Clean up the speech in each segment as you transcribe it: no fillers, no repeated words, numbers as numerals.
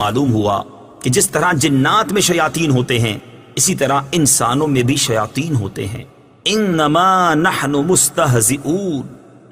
معلوم ہوا کہ جس طرح جنات میں شیاطین ہوتے ہیں اسی طرح انسانوں میں بھی شیاطین ہوتے ہیں۔ انما نحن مستہزئون،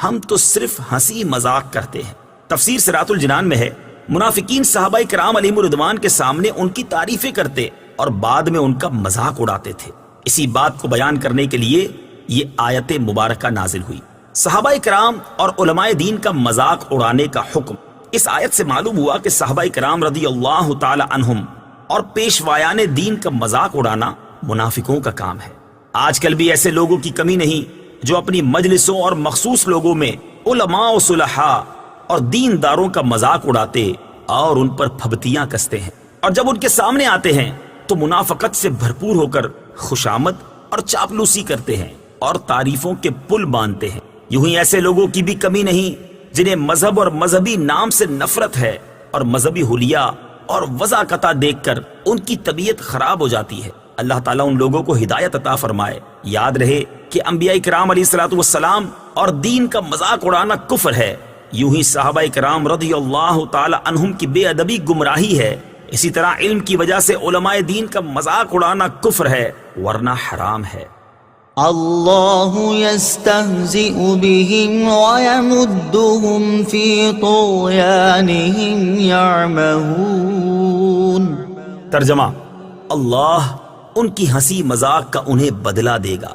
ہم تو صرف ہنسی مذاق کرتے ہیں۔ تفسیر صراط الجنان میں ہے منافقین صحابہ کرام علیہم الرضوان کے سامنے ان کی تعریفیں کرتے اور بعد میں ان کا مذاق اڑاتے تھے۔ اسی بات کو بیان کرنے کے لیے یہ آیت مبارکہ نازل ہوئی۔ صحابہ کرام اور علماء دین کا مذاق اڑانے کا حکم اس آیت سے معلوم ہوا کہ صحابہ کرام رضی اللہ تعالی عنہم اور پیشوایان دین کا مذاق اڑانا منافقوں کا کام ہے۔ آج کل بھی ایسے لوگوں کی کمی نہیں جو اپنی مجلسوں اور مخصوص لوگوں میں علماء و صلحاء اور دینداروں کا مذاق اڑاتے اور ان پر پھبتیاں کستے ہیں، اور جب ان کے سامنے آتے ہیں تو منافقت سے بھرپور ہو کر خوشامد اور چاپلوسی کرتے ہیں اور تعریفوں کے پل باندھتے ہیں۔ یوں ہی ایسے لوگوں کی بھی کمی نہیں جنہیں مذہب اور مذہبی نام سے نفرت ہے اور مذہبی حلیہ اور وضاقتہ دیکھ کر ان کی طبیعت خراب ہو جاتی ہے۔ اللہ تعالیٰ ان لوگوں کو ہدایت عطا فرمائے۔ یاد رہے کہ انبیاء کرام علیہ الصلوۃ والسلام اور دین کا مذاق اڑانا کفر ہے، یوں ہی صحابہ کرام رضی اللہ تعالی عنہم کی بے ادبی گمراہی ہے۔ اسی طرح علم کی وجہ سے علماء دین کا مذاق اڑانا کفر ہے ورنہ حرام ہے۔ اللہ یستہزئ بہم ویمدہم فی طغیانہم یعمہون۔ ترجمہ، اللہ ان کی ہنسی مذاق کا انہیں بدلہ دے گا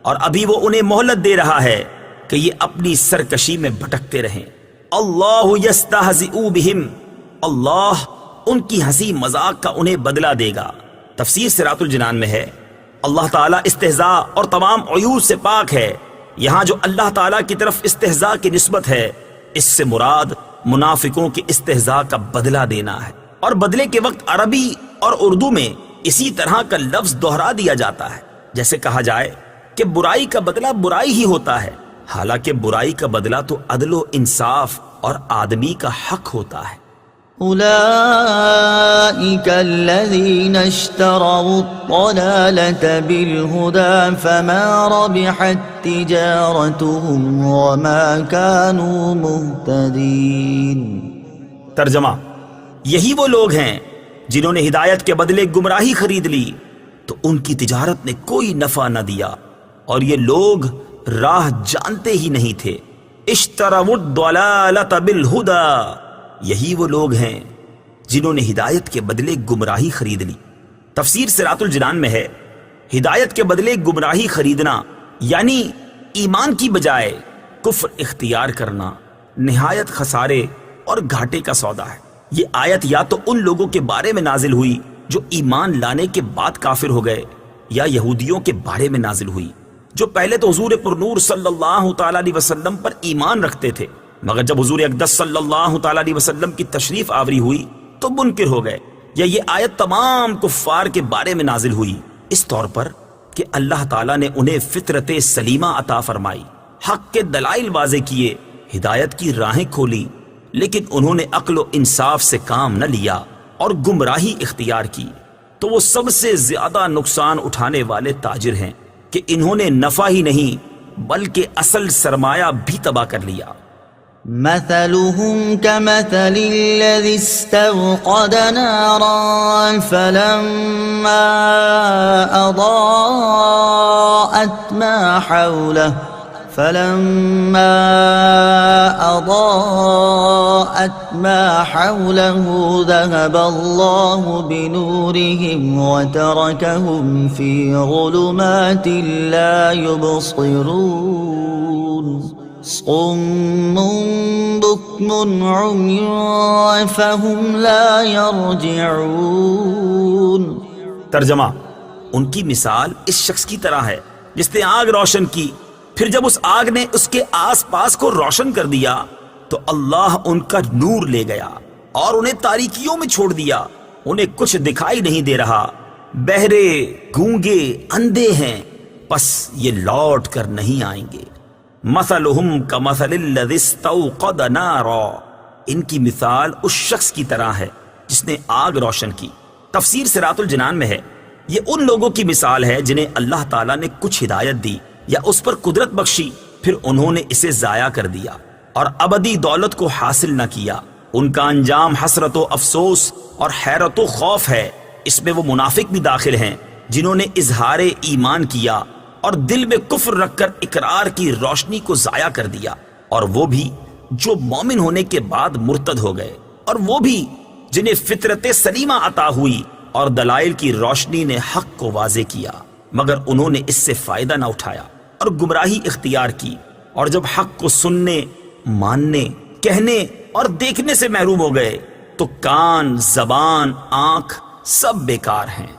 اور ابھی وہ انہیں مہلت دے رہا ہے کہ یہ اپنی سرکشی میں بھٹکتے رہیں۔ اللہ یستہزئ بہم، اللہ ان کی ہنسی مذاق کا انہیں بدلہ دے گا۔ تفسیر صراط الجنان میں ہے اللہ تعالیٰ استہزاء اور تمام عیوب سے پاک ہے۔ یہاں جو اللہ تعالیٰ کی طرف استہزاء کی نسبت ہے اس سے مراد منافقوں کے استہزاء کا بدلہ دینا ہے، اور بدلے کے وقت عربی اور اردو میں اسی طرح کا لفظ دہرا دیا جاتا ہے، جیسے کہا جائے کہ برائی کا بدلہ برائی ہی ہوتا ہے، حالانکہ برائی کا بدلہ تو عدل و انصاف اور آدمی کا حق ہوتا ہے۔ اولئک الذین اشتروا الضلالة بالہدى فما ربحت تجارتهم وما كانوا مہتدین۔ ترجمہ، یہی وہ لوگ ہیں جنہوں نے ہدایت کے بدلے گمراہی خرید لی تو ان کی تجارت نے کوئی نفع نہ دیا اور یہ لوگ راہ جانتے ہی نہیں تھے۔ اشتروا الضلالة بالہدى، یہی وہ لوگ ہیں جنہوں نے ہدایت کے بدلے گمراہی خرید لی۔ تفسیر صراط الجنان میں ہے ہدایت کے بدلے گمراہی خریدنا یعنی ایمان کی بجائے کفر اختیار کرنا نہایت خسارے اور گھاٹے کا سودا ہے۔ یہ آیت یا تو ان لوگوں کے بارے میں نازل ہوئی جو ایمان لانے کے بعد کافر ہو گئے، یا یہودیوں کے بارے میں نازل ہوئی جو پہلے تو حضور پرنور صلی اللہ تعالی علیہ وسلم پر ایمان رکھتے تھے، مگر جب حضور اقدس صلی اللہ تعالی علیہ وسلم کی تشریف آوری ہوئی تو منکر ہو گئے۔ یا یہ آیت تمام کفار کے بارے میں نازل ہوئی اس طور پر کہ اللہ تعالیٰ نے انہیں فطرت سلیمہ عطا فرمائی، حق کے دلائل واضح کیے، ہدایت کی راہیں کھولی، لیکن انہوں نے عقل و انصاف سے کام نہ لیا اور گمراہی اختیار کی، تو وہ سب سے زیادہ نقصان اٹھانے والے تاجر ہیں کہ انہوں نے نفع ہی نہیں بلکہ اصل سرمایہ بھی تباہ کر لیا۔ مثلهم كمثل الذي استوقد نارا فلما أضاءت ما حوله ذهب الله بنورهم وتركهم في ظلمات لا يبصرون صم بكم عمي فهم لا يرجعون۔ ترجمہ، ان کی مثال اس شخص کی طرح ہے جس نے آگ روشن کی، پھر جب اس آگ نے اس کے آس پاس کو روشن کر دیا تو اللہ ان کا نور لے گیا اور انہیں تاریکیوں میں چھوڑ دیا، انہیں کچھ دکھائی نہیں دے رہا، بہرے گونگے اندھے ہیں، پس یہ لوٹ کر نہیں آئیں گے۔ مثلہم کمثل الذی استوقد نارا، ان کی مثال اس شخص کی طرح ہے جس نے آگ روشن کی۔ تفسیر صراط الجنان میں ہے یہ ان لوگوں کی مثال ہے جنہیں اللہ تعالیٰ نے کچھ ہدایت دی یا اس پر قدرت بخشی، پھر انہوں نے اسے ضائع کر دیا اور ابدی دولت کو حاصل نہ کیا، ان کا انجام حسرت و افسوس اور حیرت و خوف ہے۔ اس میں وہ منافق بھی داخل ہیں جنہوں نے اظہار ایمان کیا اور دل میں کفر رکھ کر اقرار کی روشنی کو ضائع کر دیا، اور وہ بھی جو مومن ہونے کے بعد مرتد ہو گئے، اور وہ بھی جنہیں فطرت سلیمہ عطا ہوئی اور دلائل کی روشنی نے حق کو واضح کیا، مگر انہوں نے اس سے فائدہ نہ اٹھایا اور گمراہی اختیار کی، اور جب حق کو سننے، ماننے، کہنے اور دیکھنے سے محروم ہو گئے تو کان، زبان، آنکھ سب بیکار ہیں۔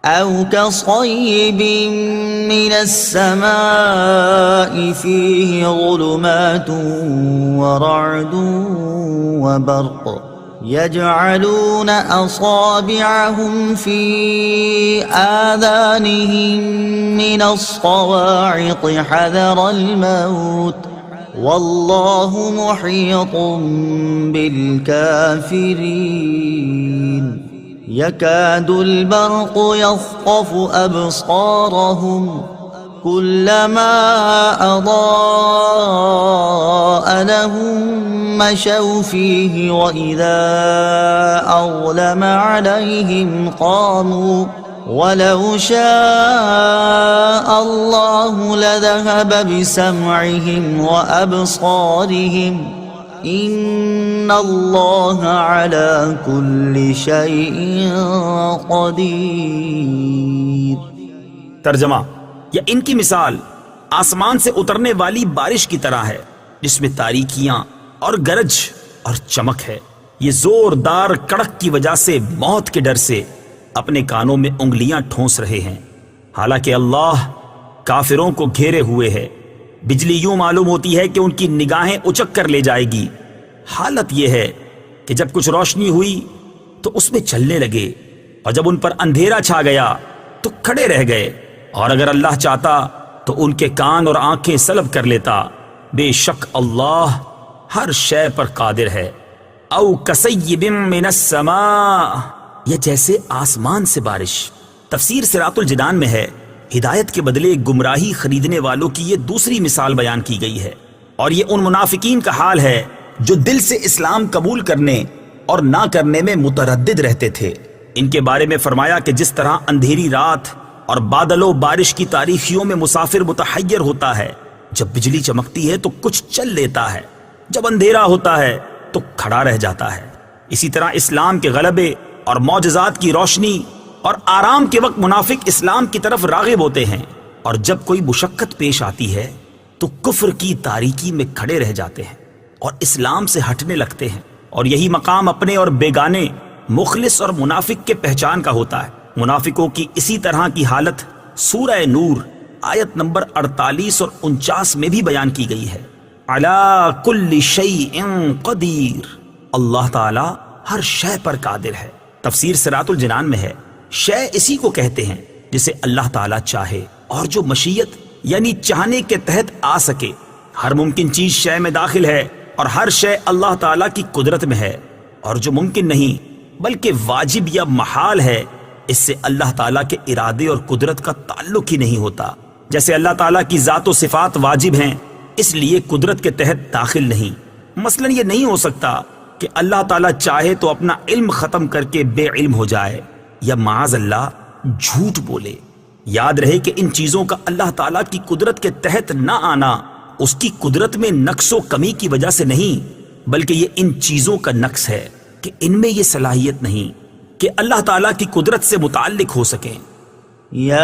أو كصيب من السماء فيه ظلمات ورعد وبرق يجعلون أصابعهم في آذانهم من الصواعق حذر الموت والله محيط بالكافرين يكاد البرق يخطف أبصارهم كلما أضاء لهم مشوا فيه وإذا أظلم عليهم قاموا ولو شاء الله لذهب بسمعهم وأبصارهم إن الله على كل شيء قدير۔ ترجمہ، یا ان کی مثال آسمان سے اترنے والی بارش کی طرح ہے جس میں تاریکیاں اور گرج اور چمک ہے۔ یہ زوردار کڑک کی وجہ سے موت کے ڈر سے اپنے کانوں میں انگلیاں ٹھونس رہے ہیں، حالانکہ اللہ کافروں کو گھیرے ہوئے ہے۔ بجلی یوں معلوم ہوتی ہے کہ ان کی نگاہیں اچک کر لے جائے گی۔ حالت یہ ہے کہ جب کچھ روشنی ہوئی تو اس میں چلنے لگے، اور جب ان پر اندھیرا چھا گیا تو کھڑے رہ گئے، اور اگر اللہ چاہتا تو ان کے کان اور آنکھیں سلب کر لیتا۔ بے شک اللہ ہر شے پر قادر ہے۔ او کصیب من السماء، یہ جیسے آسمان سے بارش۔ تفسیر صراط الجنان میں ہے، ہدایت کے بدلے گمراہی خریدنے والوں کی یہ دوسری مثال بیان کی گئی ہے، اور یہ ان منافقین کا حال ہے جو دل سے اسلام قبول کرنے اور نہ کرنے میں متردد رہتے تھے۔ ان کے بارے میں فرمایا کہ جس طرح اندھیری رات اور بادل و بارش کی تاریکیوں میں مسافر متحیر ہوتا ہے، جب بجلی چمکتی ہے تو کچھ چل لیتا ہے، جب اندھیرا ہوتا ہے تو کھڑا رہ جاتا ہے، اسی طرح اسلام کے غلبے اور معجزات کی روشنی اور آرام کے وقت منافق اسلام کی طرف راغب ہوتے ہیں، اور جب کوئی مشقت پیش آتی ہے تو کفر کی تاریکی میں کھڑے رہ جاتے ہیں اور اسلام سے ہٹنے لگتے ہیں۔ اور یہی مقام اپنے اور بیگانے، مخلص اور منافق کے پہچان کا ہوتا ہے۔ منافقوں کی اسی طرح کی حالت سورہ نور آیت نمبر 48 اور 49 میں بھی بیان کی گئی ہے۔ علی کل شیء قدیر، اللہ تعالی ہر شے پر قادر ہے۔ تفسیر صراط الجنان میں ہے، شے اسی کو کہتے ہیں جسے اللہ تعالی چاہے اور جو مشیت یعنی چاہنے کے تحت آ سکے۔ ہر ممکن چیز شے میں داخل ہے، اور ہر شے اللہ تعالی کی قدرت میں ہے، اور جو ممکن نہیں بلکہ واجب یا محال ہے اس سے اللہ تعالیٰ کے ارادے اور قدرت کا تعلق ہی نہیں ہوتا۔ جیسے اللہ تعالیٰ کی ذات و صفات واجب ہیں، اس لیے قدرت کے تحت داخل نہیں۔ مثلا یہ نہیں ہو سکتا کہ اللہ تعالیٰ چاہے تو اپنا علم ختم کر کے بے علم ہو جائے، یا معاذ اللہ جھوٹ بولے۔ یاد رہے کہ ان چیزوں کا اللہ تعالیٰ کی قدرت کے تحت نہ آنا اس کی قدرت میں نقص و کمی کی وجہ سے نہیں، بلکہ یہ ان چیزوں کا نقص ہے کہ ان میں یہ صلاحیت نہیں کہ اللہ تعالیٰ کی قدرت سے متعلق ہو سکیں۔ یا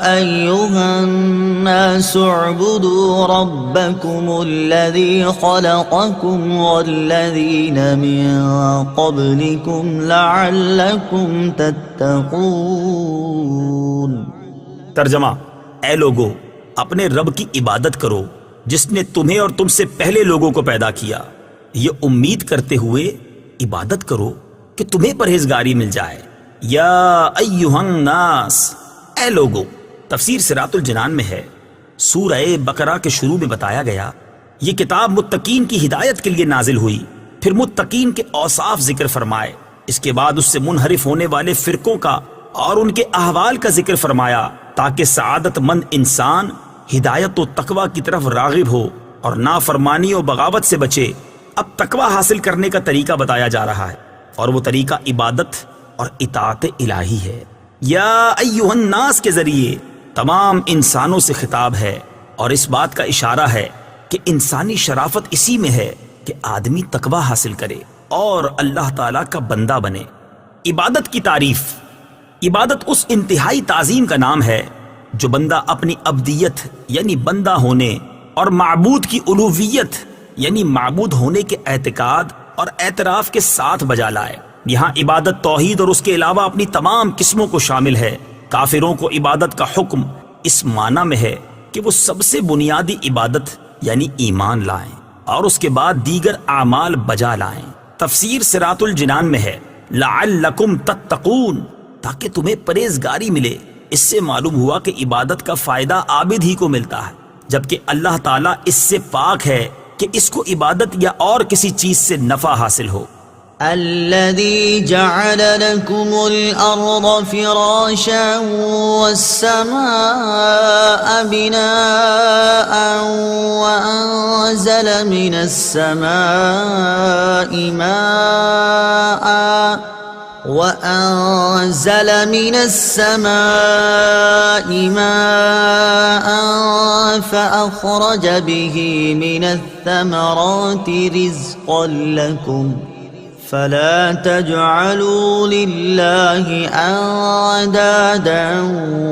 ایہا الناس اعبدوا ربکم الذی خلقکم والذین من قبلکم لعلکم تتقون۔ ترجمہ، اے لوگو اپنے رب کی عبادت کرو جس نے تمہیں اور تم سے پہلے لوگوں کو پیدا کیا، یہ امید کرتے ہوئے عبادت کرو کہ تمہیں پرہیزگاری مل جائے۔ یا ایہا الناس، اے لوگو۔ تفسیر صراط الجنان میں ہے، سورہ بقرہ کے شروع میں بتایا گیا یہ کتاب متقین کی ہدایت کے لیے نازل ہوئی، پھر متقین کے اوصاف ذکر فرمائے، اس کے بعد اس سے منحرف ہونے والے فرقوں کا اور ان کے احوال کا ذکر فرمایا، تاکہ سعادت مند انسان ہدایت و تقوی کی طرف راغب ہو اور نافرمانی و بغاوت سے بچے۔ اب تقوی حاصل کرنے کا طریقہ بتایا جا رہا ہے، اور وہ طریقہ عبادت اور اطاعت الہی ہے۔ یا ایھا الناس کے ذریعے تمام انسانوں سے خطاب ہے، اور اس بات کا اشارہ ہے کہ انسانی شرافت اسی میں ہے کہ آدمی تقوی حاصل کرے اور اللہ تعالیٰ کا بندہ بنے۔ عبادت کی تعریف: عبادت اس انتہائی تعظیم کا نام ہے جو بندہ اپنی عبدیت یعنی بندہ ہونے اور معبود کی الوہیت یعنی معبود ہونے کے اعتقاد اور اعتراف کے ساتھ بجا لائے۔ یہاں عبادت توحید اور اس کے علاوہ اپنی تمام قسموں کو شامل ہے۔ کافروں کو عبادت کا حکم اس معنی میں ہے کہ وہ سب سے بنیادی عبادت یعنی ایمان لائیں اور اس کے بعد دیگر اعمال بجا لائیں۔ تفسیر صراط الجنان میں ہے لعلکم تتقون، تاکہ تمہیں پرہیزگاری ملے۔ اس سے معلوم ہوا کہ عبادت کا فائدہ عابد ہی کو ملتا ہے، جبکہ اللہ تعالیٰ اس سے پاک ہے کہ اس کو عبادت یا اور کسی چیز سے نفع حاصل ہو۔ الذي جعل لكم الأرض فراشا والسماء بناء وأنزل من السماء ماء فأخرج به من الثمرات رزقا لكم فلا تجعلوا لله أندادا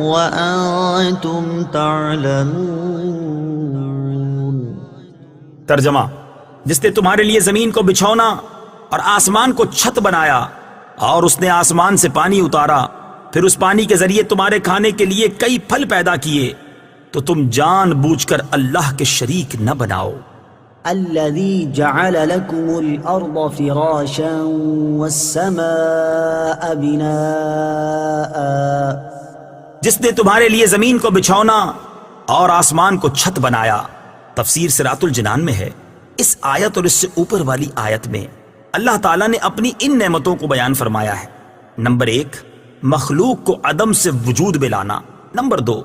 وأنتم تعلمون۔ ترجمہ: جس نے تمہارے لیے زمین کو بچھونا اور آسمان کو چھت بنایا، اور اس نے آسمان سے پانی اتارا، پھر اس پانی کے ذریعے تمہارے کھانے کے لیے کئی پھل پیدا کیے، تو تم جان بوجھ کر اللہ کے شریک نہ بناؤ۔ الذي جعل لكم الأرض فراشا والسماء بناء، جس نے تمہارے لیے زمین کو بچھونا اور آسمان کو چھت بنایا۔ تفسیر صراط الجنان میں ہے اس آیت اور اس سے اوپر والی آیت میں اللہ تعالیٰ نے اپنی ان نعمتوں کو بیان فرمایا ہے۔ نمبر 1، مخلوق کو عدم سے وجود میں لانا۔ نمبر 2،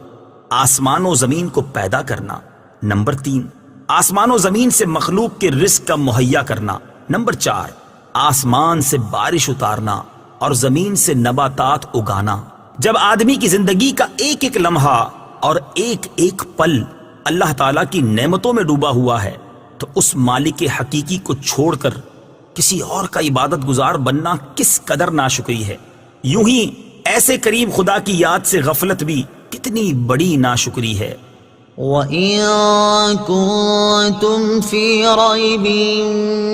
آسمان و زمین کو پیدا کرنا۔ نمبر 3، آسمان و زمین سے مخلوق کے رزق کا مہیا کرنا۔ نمبر 4، آسمان سے بارش اتارنا اور زمین سے نباتات اگانا۔ جب آدمی کی زندگی کا ایک ایک لمحہ اور ایک ایک پل اللہ تعالیٰ کی نعمتوں میں ڈوبا ہوا ہے، تو اس مالک حقیقی کو چھوڑ کر کسی اور کا عبادت گزار بننا کس قدر ناشکری ہے۔ یوں ہی ایسے قریب خدا کی یاد سے غفلت بھی کتنی بڑی ناشکری ہے۔ وَإِن كُنتُمْ فِي رَيْبٍ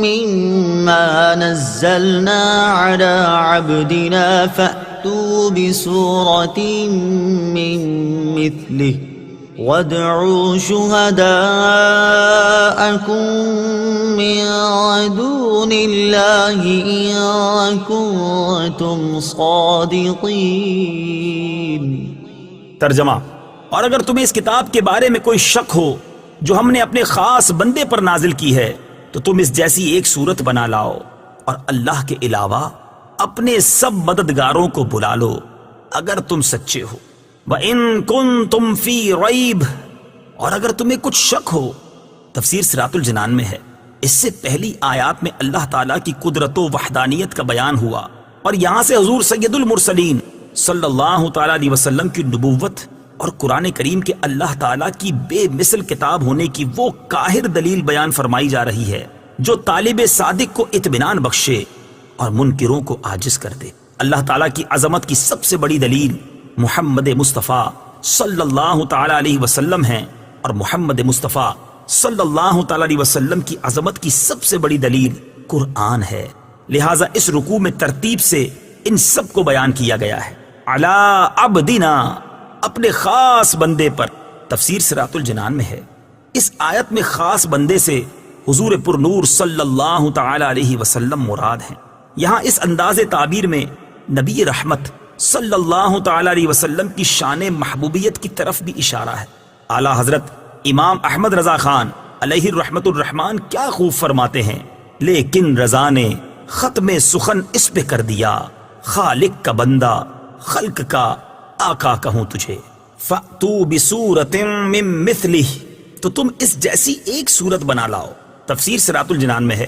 مِّمَّا نَزَّلْنَا عَلَى عَبْدِنَا فَأْتُوا بِسُورَةٍ مِّن مِّثْلِهِ وَادْعُوا شُهَدَاءَكُم مِّن دُونِ اللَّهِ إِن كُنتُمْ صَادِقِينَ۔ ترجمہ: اور اگر تمہیں اس کتاب کے بارے میں کوئی شک ہو جو ہم نے اپنے خاص بندے پر نازل کی ہے، تو تم اس جیسی ایک صورت بنا لاؤ اور اللہ کے علاوہ اپنے سب مددگاروں کو بلا لو اگر تم سچے ہو۔ وَإِن كُنتُمْ فِي رَيْبٍ، اور اگر تمہیں کچھ شک ہو۔ تفسیر صراط الجنان میں ہے اس سے پہلی آیات میں اللہ تعالیٰ کی قدرت و وحدانیت کا بیان ہوا، اور یہاں سے حضور سید المرسلین صلی اللہ تعالیٰ علیہ وسلم کی نبوت اور قرآن کریم کے اللہ تعالیٰ کی بے مثل کتاب ہونے کی وہ قاہر دلیل بیان فرمائی جا رہی ہے جو طالب صادق کو اطمینان بخشے اور منکروں کو عاجز کر دے۔ اللہ تعالیٰ کی عظمت کی سب سے بڑی دلیل محمد مصطفیٰ صلی اللہ تعالیٰ علیہ وسلم ہیں، اور محمد مصطفیٰ صلی اللہ تعالیٰ علیہ وسلم کی عظمت کی سب سے بڑی دلیل قرآن ہے۔ لہٰذا اس رکوع میں ترتیب سے ان سب کو بیان کیا گیا ہے۔ علی عبدنا، اپنے خاص بندے پر۔ تفسیر صراط الجنان میں ہے اس آیت میں خاص بندے سے حضور پر نور صلی اللہ تعالی علیہ وسلم مراد ہیں۔ یہاں اس انداز تعبیر میں نبی رحمت صلی اللہ تعالی علیہ وسلم کی شان محبوبیت کی طرف بھی اشارہ ہے۔ اعلیٰ حضرت امام احمد رضا خان علیہ الرحمت الرحمان کیا خوب فرماتے ہیں، لیکن رضا نے ختم سخن اس پہ کر دیا، خالق کا بندہ خلق کا آقا کہوں تجھے۔ فَأْتُوا بِسُورَةٍ مِّن مِّثْلِهِ، تو تم اس جیسی ایک صورت بنا لاؤ۔ تفسیر صراط الجنان میں ہے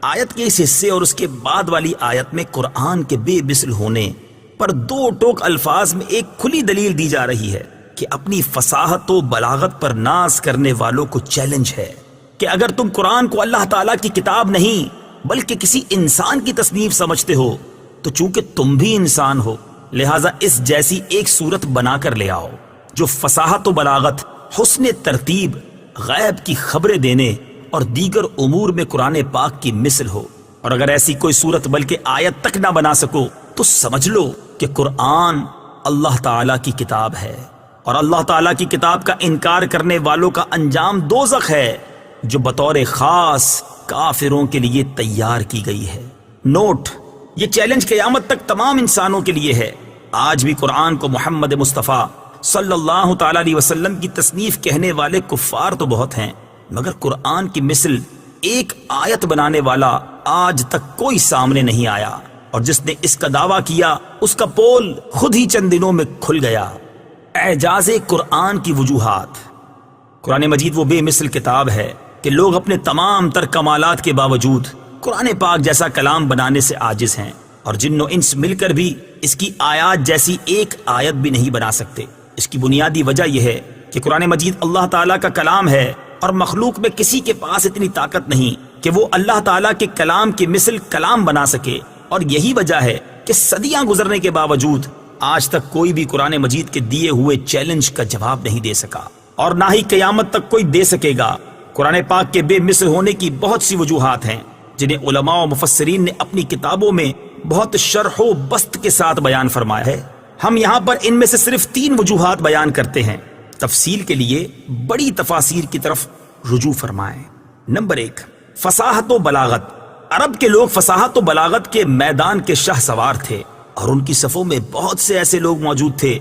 آیت کے اس حصے اور اس کے بعد والی آیت میں قرآن کے بے مثل ہونے پر دو ٹوک الفاظ میں ایک کھلی دلیل دی جا رہی ہے کہ اپنی فصاحت و بلاغت پر ناز کرنے والوں کو چیلنج ہے کہ اگر تم قرآن کو اللہ تعالیٰ کی کتاب نہیں بلکہ کسی انسان کی تصنیف سمجھتے ہو تو چونکہ تم بھی انسان ہو لہٰذا اس جیسی ایک صورت بنا کر لے آؤ جو فصاحت و بلاغت، حسن ترتیب، غیب کی خبریں دینے اور دیگر امور میں قرآن پاک کی مثل ہو۔ اور اگر ایسی کوئی صورت بلکہ آیت تک نہ بنا سکو تو سمجھ لو کہ قرآن اللہ تعالیٰ کی کتاب ہے، اور اللہ تعالیٰ کی کتاب کا انکار کرنے والوں کا انجام دوزخ ہے جو بطور خاص کافروں کے لیے تیار کی گئی ہے۔ نوٹ: یہ چیلنج قیامت تک تمام انسانوں کے لیے ہے۔ آج بھی قرآن کو محمد مصطفیٰ صلی اللہ تعالی علیہ وسلم کی تصنیف کہنے والے کفار تو بہت ہیں، مگر قرآن کی مثل ایک آیت بنانے والا آج تک کوئی سامنے نہیں آیا، اور جس نے اس کا دعویٰ کیا اس کا پول خود ہی چند دنوں میں کھل گیا۔ اعجاز قرآن کی وجوہات۔ قرآن مجید وہ بے مثل کتاب ہے کہ لوگ اپنے تمام تر کمالات کے باوجود قرآن پاک جیسا کلام بنانے سے عاجز ہیں، اور جن و انس مل کر بھی اس کی آیات جیسی ایک آیت بھی نہیں بنا سکتے۔ اس کی بنیادی وجہ یہ ہے کہ قرآن مجید اللہ تعالیٰ کا کلام ہے، اور مخلوق میں کسی کے پاس اتنی طاقت نہیں کہ وہ اللہ تعالیٰ کے کلام کی مثل کلام بنا سکے، اور یہی وجہ ہے کہ صدیاں گزرنے کے باوجود آج تک کوئی بھی قرآن مجید کے دیے ہوئے چیلنج کا جواب نہیں دے سکا، اور نہ ہی قیامت تک کوئی دے سکے گا۔ قرآن پاک کے بے مثل ہونے کی بہت سی وجوہات ہیں جنہیں علماء و مفسرین نے اپنی کتابوں میں بہت شرح و بسط کے ساتھ بیان فرمایا ہے۔ ہم یہاں پر ان میں سے صرف 3 وجوہات بیان کرتے ہیں۔ تفصیل کے لیے بڑی تفاسیر کی طرف رجوع فرمائیں۔ نمبر 1، فصاحت و بلاغت۔ عرب کے لوگ فصاحت و بلاغت کے میدان کے شاہ سوار تھے، اور ان کی صفوں میں بہت سے ایسے لوگ موجود تھے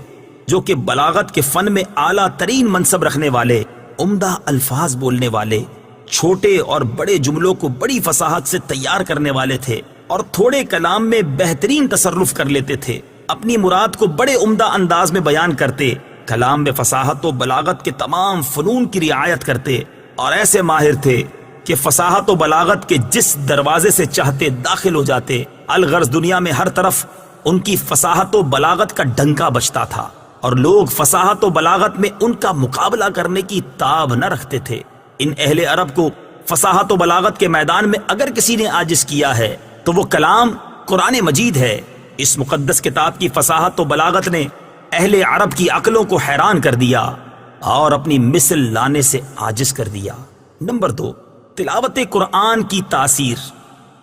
جو کہ بلاغت کے فن میں اعلیٰ ترین منصب رکھنے والے، عمدہ الفاظ بولنے والے، چھوٹے اور بڑے جملوں کو بڑی فصاحت سے تیار کرنے والے تھے، اور تھوڑے کلام میں بہترین تصرف کر لیتے تھے، اپنی مراد کو بڑے عمدہ انداز میں بیان کرتے، کلام میں فصاحت و بلاغت کے تمام فنون کی رعایت کرتے، اور ایسے ماہر تھے کہ فصاحت و بلاغت کے جس دروازے سے چاہتے داخل ہو جاتے، الغرض دنیا میں ہر طرف ان کی فصاحت و بلاغت کا ڈنکا بجتا تھا، اور لوگ فصاحت و بلاغت میں ان کا مقابلہ کرنے کی تاب نہ رکھتے تھے۔ ان اہل عرب کو فصاحت و بلاغت کے میدان میں اگر کسی نے عاجز کیا ہے تو وہ کلام قرآن مجید ہے۔ اس مقدس کتاب کی فصاحت و بلاغت نے اہل عرب کی عقلوں کو حیران کر دیا اور اپنی مثل لانے سے عاجز کر دیا۔ نمبر 2، تلاوت قرآن کی تاثیر۔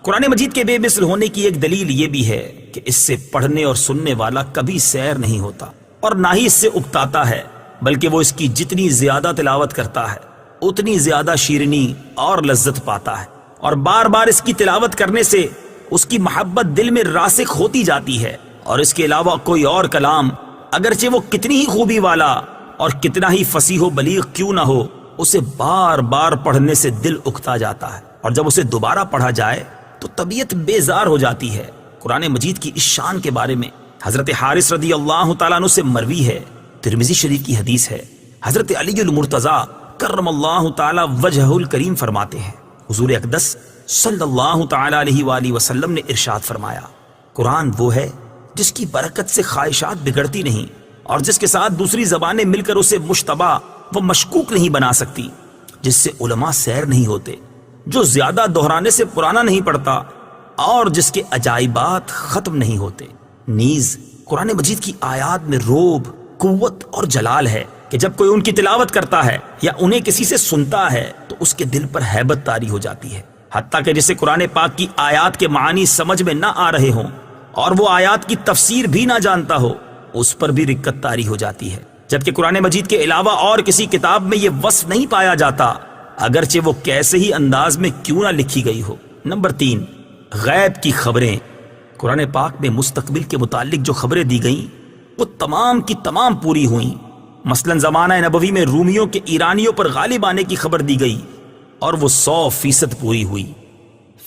قرآن مجید کے بے مثل ہونے کی ایک دلیل یہ بھی ہے کہ اس سے پڑھنے اور سننے والا کبھی سیر نہیں ہوتا، اور نہ ہی اس سے اکتاتا ہے، بلکہ وہ اس کی جتنی زیادہ تلاوت کرتا ہے اتنی زیادہ شیرینی اور لذت پاتا ہے، اور بار بار اس کی تلاوت کرنے سے اس کی محبت دل میں راسخ ہوتی جاتی ہے، اور اس کے علاوہ کوئی اور کلام اگرچہ وہ کتنی ہی خوبی والا اور کتنا ہی فصیح و بلیغ کیوں نہ ہو، اسے بار بار پڑھنے سے دل اکتا جاتا ہے، اور جب اسے دوبارہ پڑھا جائے تو طبیعت بیزار ہو جاتی ہے۔ قرآن مجید کی اس شان کے بارے میں حضرت حارث رضی اللہ تعالیٰ عنہ سے مروی ہے، ترمذی شریف کی حدیث ہے، حضرت علی المرتضیٰ کرم اللہ تعالی وجہہ الکریم فرماتے ہیں، حضور اقدس صلی اللہ تعالی علیہ وآلہ وسلم نے ارشاد فرمایا، قرآن وہ ہے جس کی برکت سے خواہشات بگڑتی نہیں، اور جس کے ساتھ دوسری زبانیں مل کر اسے مشتبہ و مشکوک نہیں بنا سکتی، جس سے علماء سیر نہیں ہوتے، جو زیادہ دہرانے سے پرانا نہیں پڑتا، اور جس کے عجائبات ختم نہیں ہوتے۔ نیز قرآن مجید کی آیات میں روب، قوت اور جلال ہے کہ جب کوئی ان کی تلاوت کرتا ہے یا انہیں کسی سے سنتا ہے تو اس کے دل پر ہیبت طاری ہو جاتی ہے، حتیٰ کہ جسے قرآن پاک کی آیات کے معانی سمجھ میں نہ آ رہے ہوں اور وہ آیات کی تفسیر بھی نہ جانتا ہو، اس پر بھی رکت طاری ہو جاتی ہے، جبکہ قرآن مجید کے علاوہ اور کسی کتاب میں یہ وصف نہیں پایا جاتا، اگرچہ وہ کیسے ہی انداز میں کیوں نہ لکھی گئی ہو۔ نمبر 3، غیب کی خبریں۔ قرآن پاک میں مستقبل کے متعلق جو خبریں دی گئیں وہ تمام کی تمام پوری ہوئیں۔ مثلا زمانہ نبوی میں رومیوں کے ایرانیوں پر غالب آنے کی خبر دی گئی اور وہ 100% پوری ہوئی۔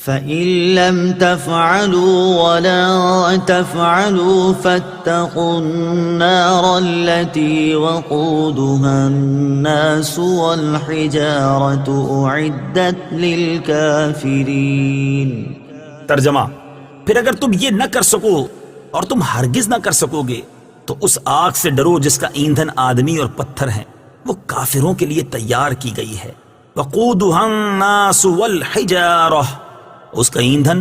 فَإِن لَّمْ تَفْعَلُوا وَلَن تَفْعَلُوا فَاتَّقُوا النَّارَ الَّتِي وَقُودُهَا النَّاسُ وَالْحِجَارَةُ أُعِدَّتْ لِلْكَافِرِينَ۔ ترجمہ: پھر اگر تم یہ نہ کر سکو اور تم ہرگز نہ کر سکو گے تو اس آگ سے ڈرو جس کا ایندھن آدمی اور پتھر ہیں، وہ کافروں کے لیے تیار کی گئی ہے۔ وقودها الناس والحجارہ، اس کا ایندھن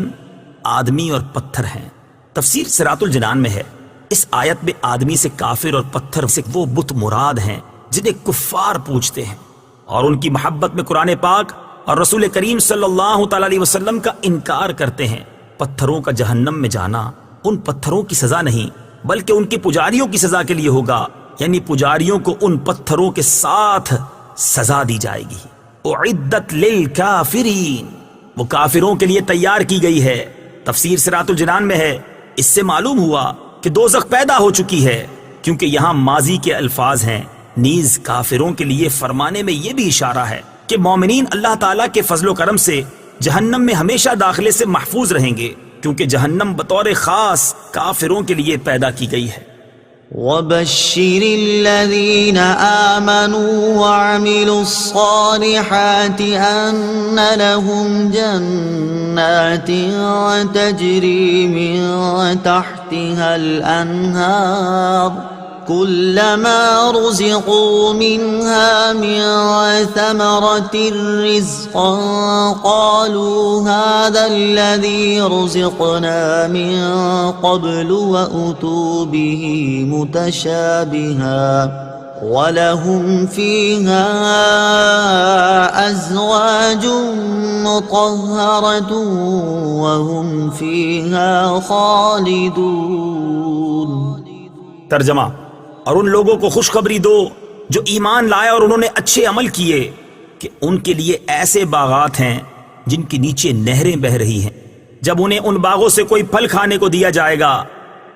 آدمی اور پتھر ہیں۔ تفسیر صراط الجنان میں ہے، اس آیت میں آدمی سے کافر اور پتھر سے وہ بت مراد ہیں جنہیں کفار پوجتے ہیں، اور ان کی محبت میں قرآن پاک اور رسول کریم صلی اللہ تعالی علیہ وسلم کا انکار کرتے ہیں۔ پتھروں کا جہنم میں جانا ان پتھروں کی سزا نہیں بلکہ ان کے پجاریوں کی سزا کے لیے ہوگا، یعنی پجاریوں کو ان پتھروں کے ساتھ سزا دی جائے گی۔ اعدت للکافرین، وہ کافروں کے لیے تیار کی گئی ہے۔ تفسیر صراط الجنان میں ہے، اس سے معلوم ہوا کہ دوزخ پیدا ہو چکی ہے، کیونکہ یہاں ماضی کے الفاظ ہیں۔ نیز کافروں کے لیے فرمانے میں یہ بھی اشارہ ہے کہ مومنین اللہ تعالیٰ کے فضل و کرم سے جہنم میں ہمیشہ داخلے سے محفوظ رہیں گے، کیونکہ جہنم بطور خاص کافروں کے لیے پیدا کی گئی ہے۔ وَبَشِّرِ الَّذِينَ آمَنُوا وَعَمِلُوا الصَّالِحَاتِ أَنَّ لَهُمْ جَنَّاتٍ تَجْرِي مِن تَحْتِهَا الْأَنْهَارُ كُلَّمَا رُزِقُوا مِنْهَا مِن ثَمَرَةٍ رِّزْقًا قَالُوا هَٰذَا الَّذِي رُزِقْنَا مِن قَبْلُ وَأُتُوا بِهِ مُتَشَابِهًا وَلَهُمْ فِيهَا أَزْوَاجٌ مُّطَهَّرَةٌ وَهُمْ فِيهَا خَالِدُونَ۔ ترجمہ: اور ان لوگوں کو خوشخبری دو جو ایمان لائے اور انہوں نے اچھے عمل کیے کہ ان کے لیے ایسے باغات ہیں جن کے نیچے نہریں بہہ رہی ہیں۔ جب انہیں ان باغوں سے کوئی پھل کھانے کو دیا جائے گا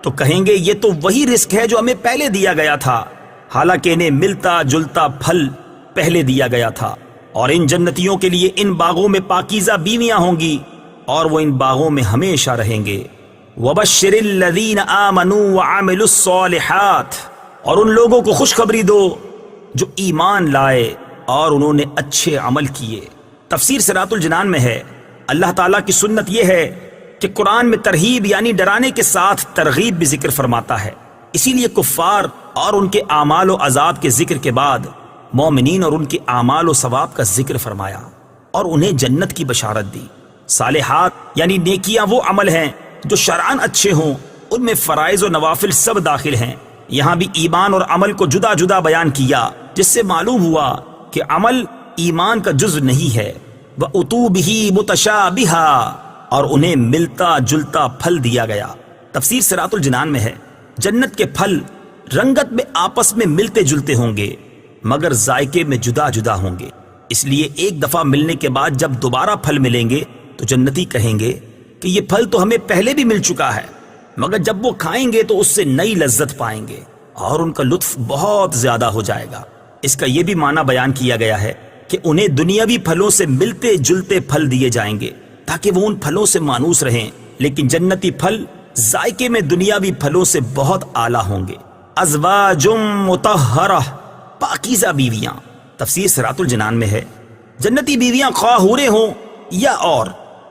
تو کہیں گے یہ تو وہی رزق ہے جو ہمیں پہلے دیا گیا تھا، حالانکہ انہیں ملتا جلتا پھل پہلے دیا گیا تھا۔ اور ان جنتیوں کے لیے ان باغوں میں پاکیزہ بیویاں ہوں گی اور وہ ان باغوں میں ہمیشہ رہیں گے۔ وَبَشِّرِ الَّذِينَ آمَنُوا وَعَمِلُوا الصَّالِحَاتِ، اور ان لوگوں کو خوشخبری دو جو ایمان لائے اور انہوں نے اچھے عمل کیے۔ تفسیر صراط الجنان میں ہے، اللہ تعالیٰ کی سنت یہ ہے کہ قرآن میں ترہیب یعنی ڈرانے کے ساتھ ترغیب بھی ذکر فرماتا ہے، اسی لیے کفار اور ان کے اعمال و عذاب کے ذکر کے بعد مومنین اور ان کے اعمال و ثواب کا ذکر فرمایا اور انہیں جنت کی بشارت دی۔ صالحات یعنی نیکیاں وہ عمل ہیں جو شرعاً اچھے ہوں، ان میں فرائض و نوافل سب داخل ہیں۔ یہاں بھی ایمان اور عمل کو جدا جدا بیان کیا، جس سے معلوم ہوا کہ عمل ایمان کا جزء نہیں ہے۔ وَأُتُوا بِهِ مُتَشَابِهًا، اور انہیں ملتا جلتا پھل دیا گیا۔ تفسیر صراط الجنان میں ہے، جنت کے پھل رنگت میں آپس میں ملتے جلتے ہوں گے مگر ذائقے میں جدا جدا ہوں گے، اس لیے ایک دفعہ ملنے کے بعد جب دوبارہ پھل ملیں گے تو جنتی کہیں گے کہ یہ پھل تو ہمیں پہلے بھی مل چکا ہے، مگر جب وہ کھائیں گے تو اس سے نئی لذت پائیں گے اور ان کا لطف بہت زیادہ ہو جائے گا۔ اس کا یہ بھی معنی بیان کیا گیا ہے کہ انہیں دنیاوی پھلوں سے ملتے جلتے پھل دیے جائیں گے تاکہ وہ ان پھلوں سے مانوس رہیں، لیکن جنتی پھل ذائقے میں دنیاوی پھلوں سے بہت اعلیٰ ہوں گے۔ ازواج مطہرہ، پاکیزہ بیویاں۔ تفسیر صراط الجنان میں ہے، جنتی بیویاں خواہ حوریں ہوں یا اور،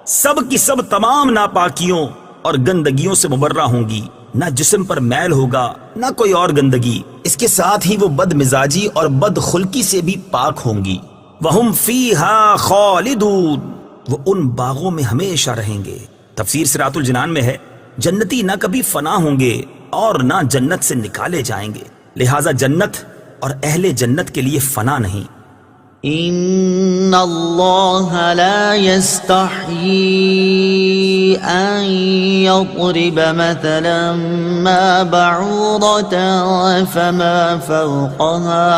سب کی سب تمام ناپاکیوں اور گندگیوں سے مبرہ ہوں گی، نہ جسم پر میل ہوگا نہ کوئی اور گندگی، اس کے ساتھ ہی وہ بد مزاجی اور بد خلقی سے بھی پاک ہوں گی۔ وَهُمْ فِيهَا خَالِدُونَ، وہ ان باغوں میں ہمیشہ رہیں گے۔ تفسیر صراط الجنان میں ہے، جنتی نہ کبھی فنا ہوں گے اور نہ جنت سے نکالے جائیں گے، لہٰذا جنت اور اہل جنت کے لیے فنا نہیں۔ ان اللہ لا يستحيي ان يضرب مثلا ما بعوضة فما فوقها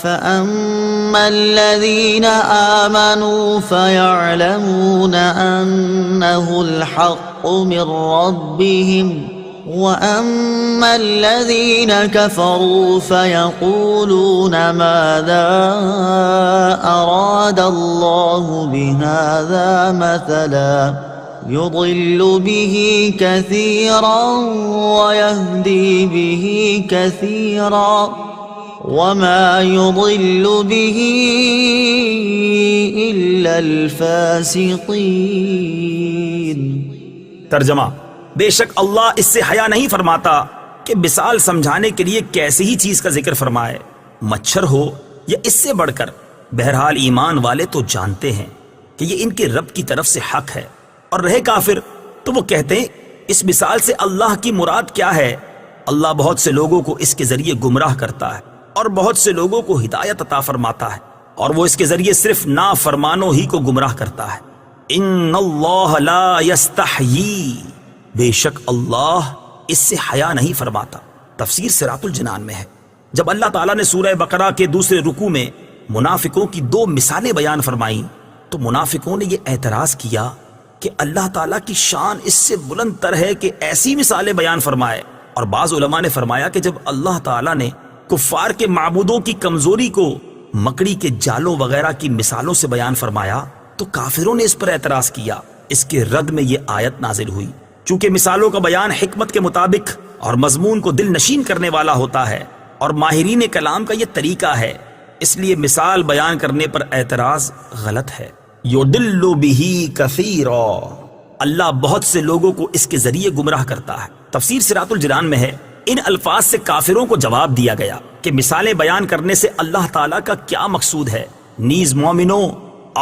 فأما الذين آمنوا فيعلمون أنه الحق من ربهم وَأَمَّا الَّذِينَ كَفَرُوا فَيَقُولُونَ مَاذَا أَرَادَ اللَّهُ بِهَذَا مَثَلًا يُضِلُّ بِهِ كَثِيرًا وَيَهْدِي بِهِ كَثِيرًا وَمَا يُضِلُّ بِهِ إِلَّا الْفَاسِقِينَ۔ ترجمہ: بے شک اللہ اس سے حیا نہیں فرماتا کہ مثال سمجھانے کے لیے کیسی ہی چیز کا ذکر فرمائے، مچھر ہو یا اس سے بڑھ کر۔ بہرحال ایمان والے تو جانتے ہیں کہ یہ ان کے رب کی طرف سے حق ہے، اور رہے کافر تو وہ کہتے ہیں اس مثال سے اللہ کی مراد کیا ہے؟ اللہ بہت سے لوگوں کو اس کے ذریعے گمراہ کرتا ہے اور بہت سے لوگوں کو ہدایت عطا فرماتا ہے، اور وہ اس کے ذریعے صرف نافرمانوں ہی کو گمراہ کرتا ہے۔ ان اللہ لا یستحیی، بے شک اللہ اس سے حیا نہیں فرماتا۔ تفسیر صراط الجنان میں ہے۔ جب اللہ تعالیٰ نے سورہ بقرہ کے دوسرے رکوع میں منافقوں کی 2 مثالیں بیان فرمائیں تو منافقوں نے یہ اعتراض کیا کہ اللہ تعالیٰ کی شان اس سے بلند تر ہے کہ ایسی مثالیں بیان فرمائے، اور بعض علماء نے فرمایا کہ جب اللہ تعالیٰ نے کفار کے معبودوں کی کمزوری کو مکڑی کے جالوں وغیرہ کی مثالوں سے بیان فرمایا تو کافروں نے اس پر اعتراض کیا۔ اس کے رد میں یہ آیت نازل ہوئی۔ چونکہ مثالوں کا بیان حکمت کے مطابق اور مضمون کو دل نشین کرنے والا ہوتا ہے اور ماہرین کلام کا یہ طریقہ ہے، اس لیے مثال بیان کرنے پر اعتراض غلط ہے۔ یضل بہ کثیرا، اللہ بہت سے لوگوں کو اس کے ذریعے گمراہ کرتا ہے۔ تفسیر صراط الجنان میں ہے۔ ان الفاظ سے کافروں کو جواب دیا گیا کہ مثالیں بیان کرنے سے اللہ تعالیٰ کا کیا مقصود ہے۔ نیز مومنوں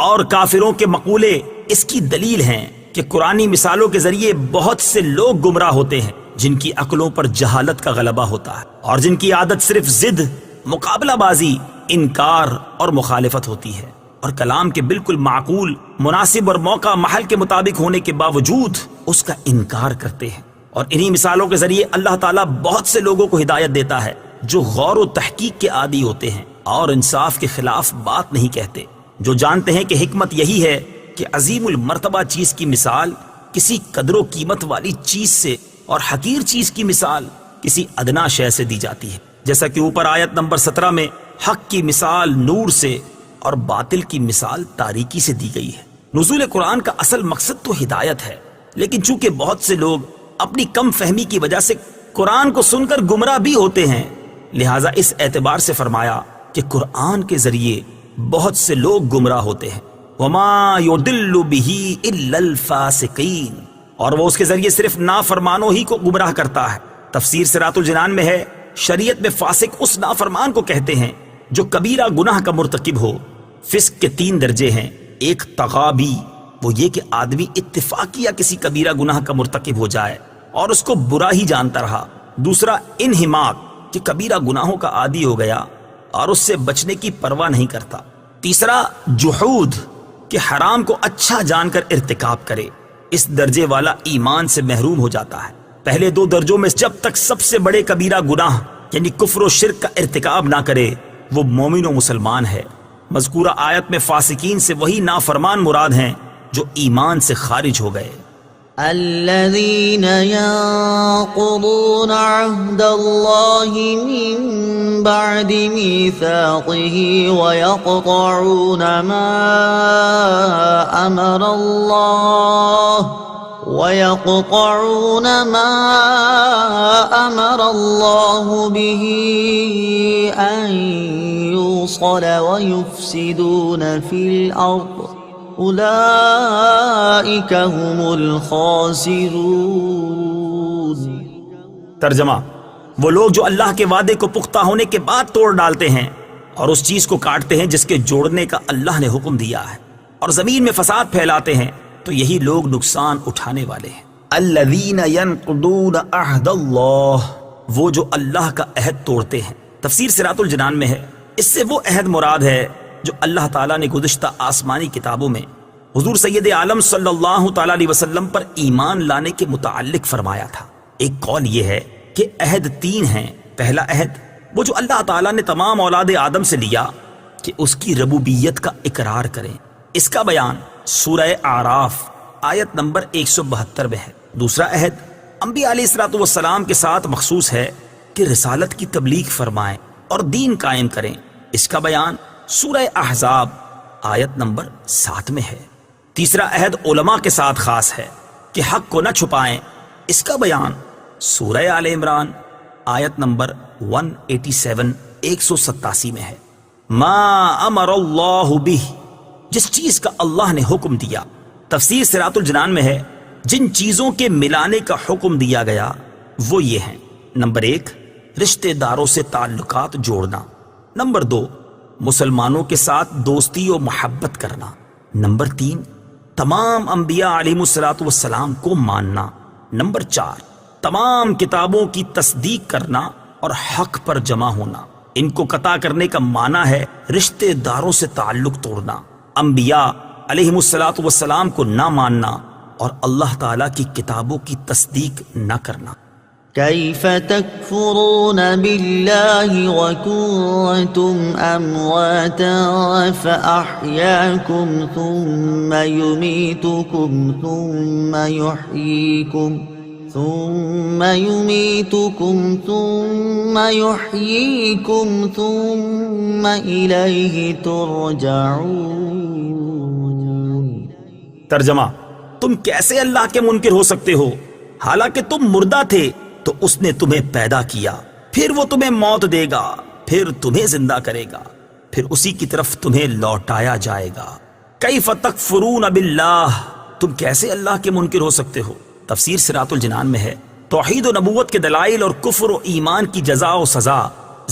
اور کافروں کے مقولے اس کی دلیل ہیں کہ قرآنی مثالوں کے ذریعے بہت سے لوگ گمراہ ہوتے ہیں جن کی عقلوں پر جہالت کا غلبہ ہوتا ہے اور جن کی عادت صرف ضد، مقابلہ بازی، انکار اور مخالفت ہوتی ہے، اور کلام کے بالکل معقول، مناسب اور موقع محل کے مطابق ہونے کے باوجود اس کا انکار کرتے ہیں۔ اور انہی مثالوں کے ذریعے اللہ تعالیٰ بہت سے لوگوں کو ہدایت دیتا ہے جو غور و تحقیق کے عادی ہوتے ہیں اور انصاف کے خلاف بات نہیں کہتے، جو جانتے ہیں کہ حکمت یہی ہے کہ عظیم المرتبہ چیز کی مثال کسی قدر و قیمت والی چیز سے اور حقیر چیز کی مثال کسی ادنا شے سے دی جاتی ہے، جیسا کہ اوپر آیت نمبر 17 میں حق کی مثال نور سے اور باطل کی مثال تاریکی سے دی گئی ہے۔ نزول قرآن کا اصل مقصد تو ہدایت ہے، لیکن چونکہ بہت سے لوگ اپنی کم فہمی کی وجہ سے قرآن کو سن کر گمراہ بھی ہوتے ہیں، لہٰذا اس اعتبار سے فرمایا کہ قرآن کے ذریعے بہت سے لوگ گمراہ ہوتے ہیں۔ وَمَا يُضِلُّ بِهِ إِلَّا الْفَاسِقِينَ، اور وہ اس کے ذریعے صرف نافرمانوں ہی کو گمراہ کرتا ہے۔ تفسیر صراط الجنان میں ہے، شریعت میں فاسق اس نافرمان کو کہتے ہیں جو کبیرہ گناہ کا مرتکب ہو۔ فسق کے 3 درجے ہیں، ایک تغابی، وہ یہ کہ آدمی اتفاقیہ کسی کبیرہ گناہ کا مرتکب ہو جائے اور اس کو برا ہی جانتا رہا۔ دوسرا انہماک، کہ کبیرہ گناہوں کا عادی ہو گیا اور اس سے بچنے کی پرواہ نہیں کرتا۔ تیسرا جحود، کہ حرام کو اچھا جان کر ارتکاب کرے، اس درجے والا ایمان سے محروم ہو جاتا ہے۔ پہلے 2 درجوں میں جب تک سب سے بڑے کبیرہ گناہ یعنی کفر و شرک کا ارتکاب نہ کرے وہ مومن و مسلمان ہے۔ مذکورہ آیت میں فاسقین سے وہی نافرمان مراد ہیں جو ایمان سے خارج ہو گئے۔ الذين ينقضون عهد الله من بعد ميثاقه ويقطعون ما أمر الله به أن يوصل ويفسدون في الأرض اولئک هم الخاسرون۔ ترجمہ: وہ لوگ جو اللہ کے وعدے کو پختہ ہونے کے بعد توڑ ڈالتے ہیں اور اس چیز کو کاٹتے ہیں جس کے جوڑنے کا اللہ نے حکم دیا ہے اور زمین میں فساد پھیلاتے ہیں، تو یہی لوگ نقصان اٹھانے والے ہیں۔ الذین ینقضون عہد اللہ، وہ جو اللہ کا عہد توڑتے ہیں۔ تفسیر صراط الجنان میں ہے، اس سے وہ عہد مراد ہے جو اللہ تعالیٰ نے گزشتہ آسمانی کتابوں میں حضور سید عالم صلی اللہ تعالیٰ علیہ وسلم پر ایمان لانے کے متعلق فرمایا تھا۔ ایک قول یہ ہے کہ عہد 3 ہیں۔ پہلا عہد وہ جو اللہ تعالیٰ نے تمام اولاد آدم سے لیا کہ اس کی ربوبیت کا اقرار کریں، اس کا بیان سورہ اعراف آیت نمبر 172 میں ہے۔ دوسرا عہد انبیاء علیہ الصلوۃ والسلام کے ساتھ مخصوص ہے کہ رسالت کی تبلیغ فرمائیں اور دین قائم کریں۔ اس کا بیان سورہ احزاب آیت نمبر 7 میں ہے۔ تیسرا عہد علماء کے ساتھ خاص ہے کہ حق کو نہ چھپائیں۔ اس کا بیان سورہ آل عمران آیت نمبر 187 میں ہے۔ ما امر اللہ بہ، جس چیز کا اللہ نے حکم دیا۔ تفسیر صراط الجنان میں ہے جن چیزوں کے ملانے کا حکم دیا گیا وہ یہ ہیں: نمبر 1 رشتہ داروں سے تعلقات جوڑنا، نمبر 2 مسلمانوں کے ساتھ دوستی و محبت کرنا، نمبر 3 تمام انبیاء علیہ الصلوۃ والسلام کو ماننا، نمبر 4 تمام کتابوں کی تصدیق کرنا اور حق پر جمع ہونا۔ ان کو قطع کرنے کا معنی ہے رشتہ داروں سے تعلق توڑنا، انبیاء علیہ الصلوۃ والسلام کو نہ ماننا اور اللہ تعالیٰ کی کتابوں کی تصدیق نہ کرنا۔ كيف تكفرون بالله وكنتم أمواتا فأحياكم ثم يميتكم ثم يحييكم ثم إليه ترجعون۔ ترجمہ: تم کیسے اللہ کے منکر ہو سکتے ہو حالانکہ تم مردہ تھے تو اس نے تمہیں پیدا کیا، پھر وہ تمہیں موت دے گا، پھر تمہیں زندہ کرے گا، پھر اسی کی طرف تمہیں لوٹایا جائے گا۔ کیف تکفرون باللہ، تم کیسے اللہ کے منکر ہو سکتے ہو؟ تفسیر صراط الجنان میں ہے توحید و نبوت کے دلائل اور کفر و ایمان کی جزا و سزا